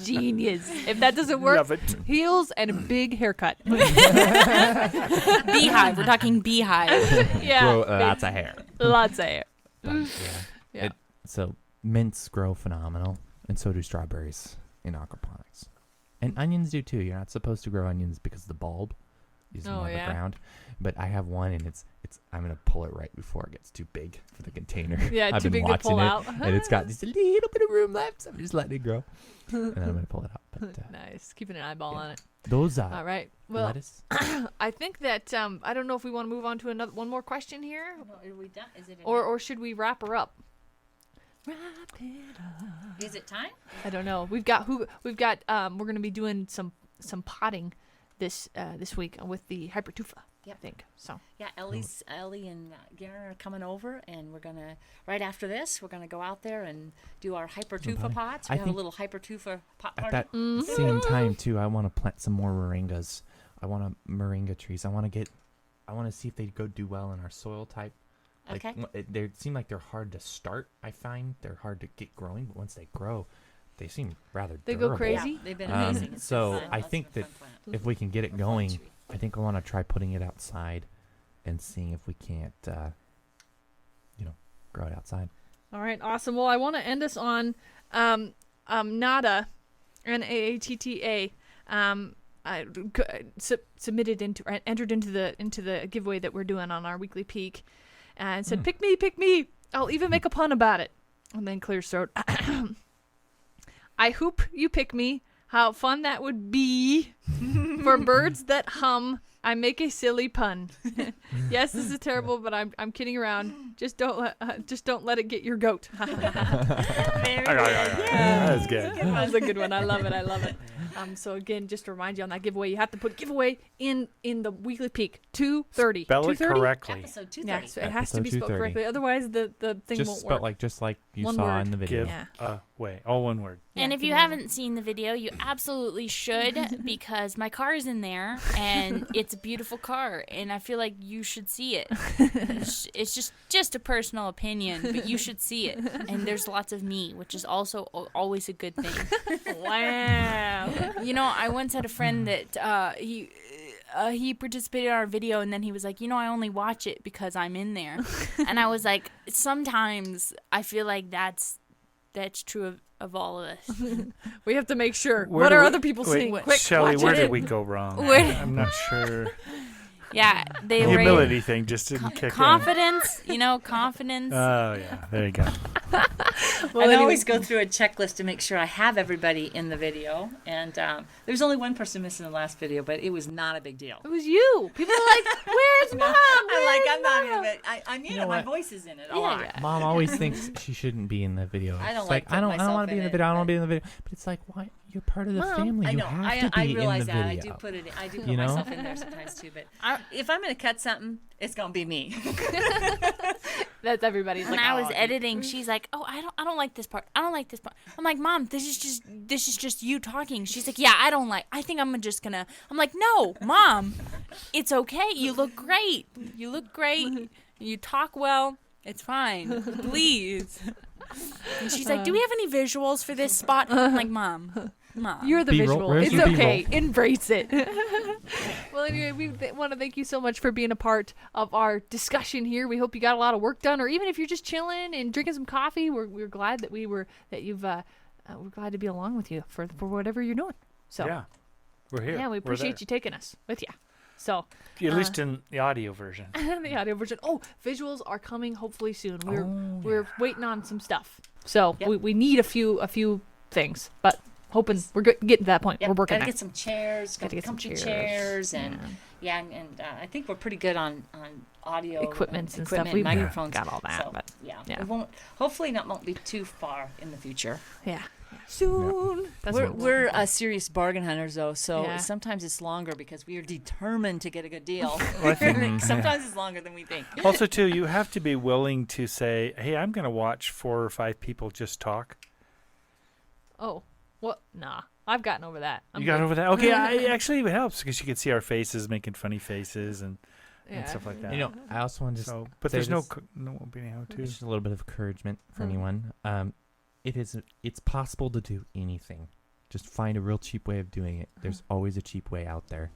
Genius. If that doesn't work, Love it. heels and a big haircut. Beehive. We're talking beehive. Yeah. Grow lots of hair. Lots of hair. Yeah. Yeah. So mints grow phenomenal, and so do strawberries in aquaponics. And onions do too. You're not supposed to grow onions because the bulb is Oh, more yeah? the ground. But I have one, and it's. I'm gonna pull it right before it gets too big for the container. Yeah, I've too been big to watching pull it, out. and it's got just a little bit of room left. So I'm just letting it grow, and then I'm gonna pull it out. But Nice. Keeping an eyeball yeah. on it. those All right. Well, lettuce. I think that I don't know if we want to move on to one more question here, Well, are we done? Is it? or should we wrap her up? Wrap it up. Is it time? I don't know. We're going to be doing some potting this week with the hypertufa. Yep. I think so. Yeah, Ellie and Garen are coming over, and we're gonna right after this. We're gonna go out there and do our hypertufa pots. We I have a think little hypertufa pot At party. that same time too, I want to plant some more moringas. I want moringa trees. I want to see if they go do well in our soil type. Like, Okay. They seem like they're hard to start. I find they're hard to get growing, but once they grow, they seem rather They go durable. crazy? Yeah, they've been amazing. It's been So fun. I Lots think of that fun plant. if we can get it Or going, tree. I think I want to try putting it outside and seeing if we can't, grow it outside. All right, awesome. Well, I want to end us on Nada, Naatta, entered into the giveaway that we're doing on our weekly peak, and said, "Pick me! I'll even make a pun about it." And then clear throat. I hope you pick me. How fun that would be for birds that hum. I make a silly pun. Yes, this is terrible, but I'm kidding around. Just don't let it get your goat. That was good. That was a good one. I love it. So again, just to remind you on that giveaway, you have to put giveaway in the weekly peak 2:30. Spell it 2:30? correctly. Episode 230. Yeah, so it has to Episode be spelled 2:30. correctly. Otherwise, the thing Just won't spelled work. just like you One saw word. in the video. Give Yeah. away. All one word. And Yeah, if you give it haven't seen the video, you absolutely should because my car is in there and it's a beautiful car and I feel like you should see it. It's just a personal opinion, but you should see it. And there's lots of me, which is also always a good thing. Wow. You know, I once had a friend that he participated in our video and then he was like, I only watch it because I'm in there. And I was like, sometimes I feel like that's true of all of us. We have to make sure. Where What do are we- other people wait, seeing? Quick, Shelley, watch where it. did we go wrong? Where- I'm not sure. Yeah, they The were humility thing just didn't kick confidence, confidence. in. Oh, yeah. There you go. Well, And I anyway, always go through a checklist to make sure I have everybody in the video. And there's only one person missing in the last video, but it was not a big deal. it was you. People are like, "Where's mom?" I'm not in it. I'm in know it. My what? voice is in it a Yeah, lot. yeah. Mom always thinks she shouldn't be in the video. I don't It's like I don't putting want to be in the myself video. I don't in want to it, be in the video. But it's like, why? You're part of the Mom, family. I You know. have to I be realize in the that. video. I do put You know? myself in there sometimes too. But if I'm going to cut something, it's going to be me. That's everybody's When like, I was "Oh, editing, she's like, "Oh, I don't like this part. I don't like this part." I'm like, "Mom, this is just you talking." She's like, "Yeah, I think I'm just gonna." I'm like, "No, Mom, it's okay. You look great. You look great. You talk well. It's fine. Please." And she's like, "Do we have any visuals for this spot?" I'm like, "Mom." You're the B-roll. visual. Where's It's your okay. B-roll? Embrace it. Well, anyway, we want to thank you so much for being a part of our discussion here. We hope you got a lot of work done, or even if you're just chilling and drinking some coffee, we're glad that we're glad to be along with you for whatever you're doing. So Yeah. We're here. yeah, we We're appreciate there. you taking us with you. So At least in the audio version. the audio version. Oh, visuals are coming hopefully soon. We're waiting on some stuff. So Yep. we need a few things, but hoping we're getting to that point. Yep, We're working gotta on get some chairs, Gotta get some comfy chairs. chairs, and I think we're pretty good on audio Equipments and stuff. equipment, We've microphones. got all that, So, but yeah, yeah. it won't. Hopefully, that won't be too far in the future. Yeah. Soon. That's what We're serious bargain hunters, though, so Yeah. sometimes it's longer because we are determined to get a good deal. I think- Sometimes it's longer than we think. Also, too, you have to be willing to say, "Hey, I'm going to watch 4 or 5 people just talk." Oh, what? Nah, I've gotten over that. You got over that? Okay, actually, it helps because you can see our faces making funny faces and stuff like that. You know, I also want to just So, but say there's no this. won't be any how to. Just a little bit of encouragement for Mm. anyone. It's possible to do anything. Just find a real cheap way of doing it. There's always a cheap way out there.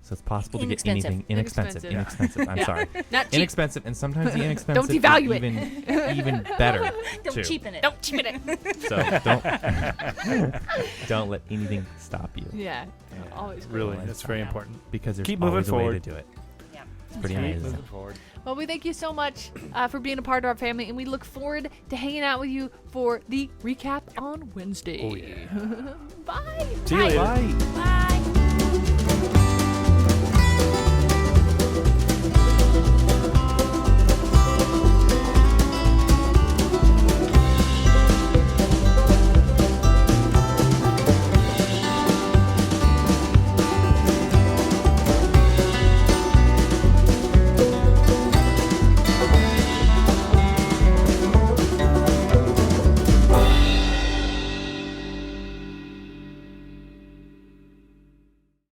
So it's possible to get Inexpensive. anything inexpensive. I'm sorry. Not cheap. Inexpensive, and sometimes the inexpensive devalue is it. even better Don't too. cheapen it. Don't cheapen it. So don't let anything stop you, Yeah. Always. Really, Otherwise, that's very yeah. important. because there's Keep moving always a way forward. to do it. Yeah. It's pretty Keep amazing. moving forward. Well, we thank you so much for being a part of our family, and we look forward to hanging out with you for the recap on Wednesday. Oh, yeah. Bye. See you later. Bye.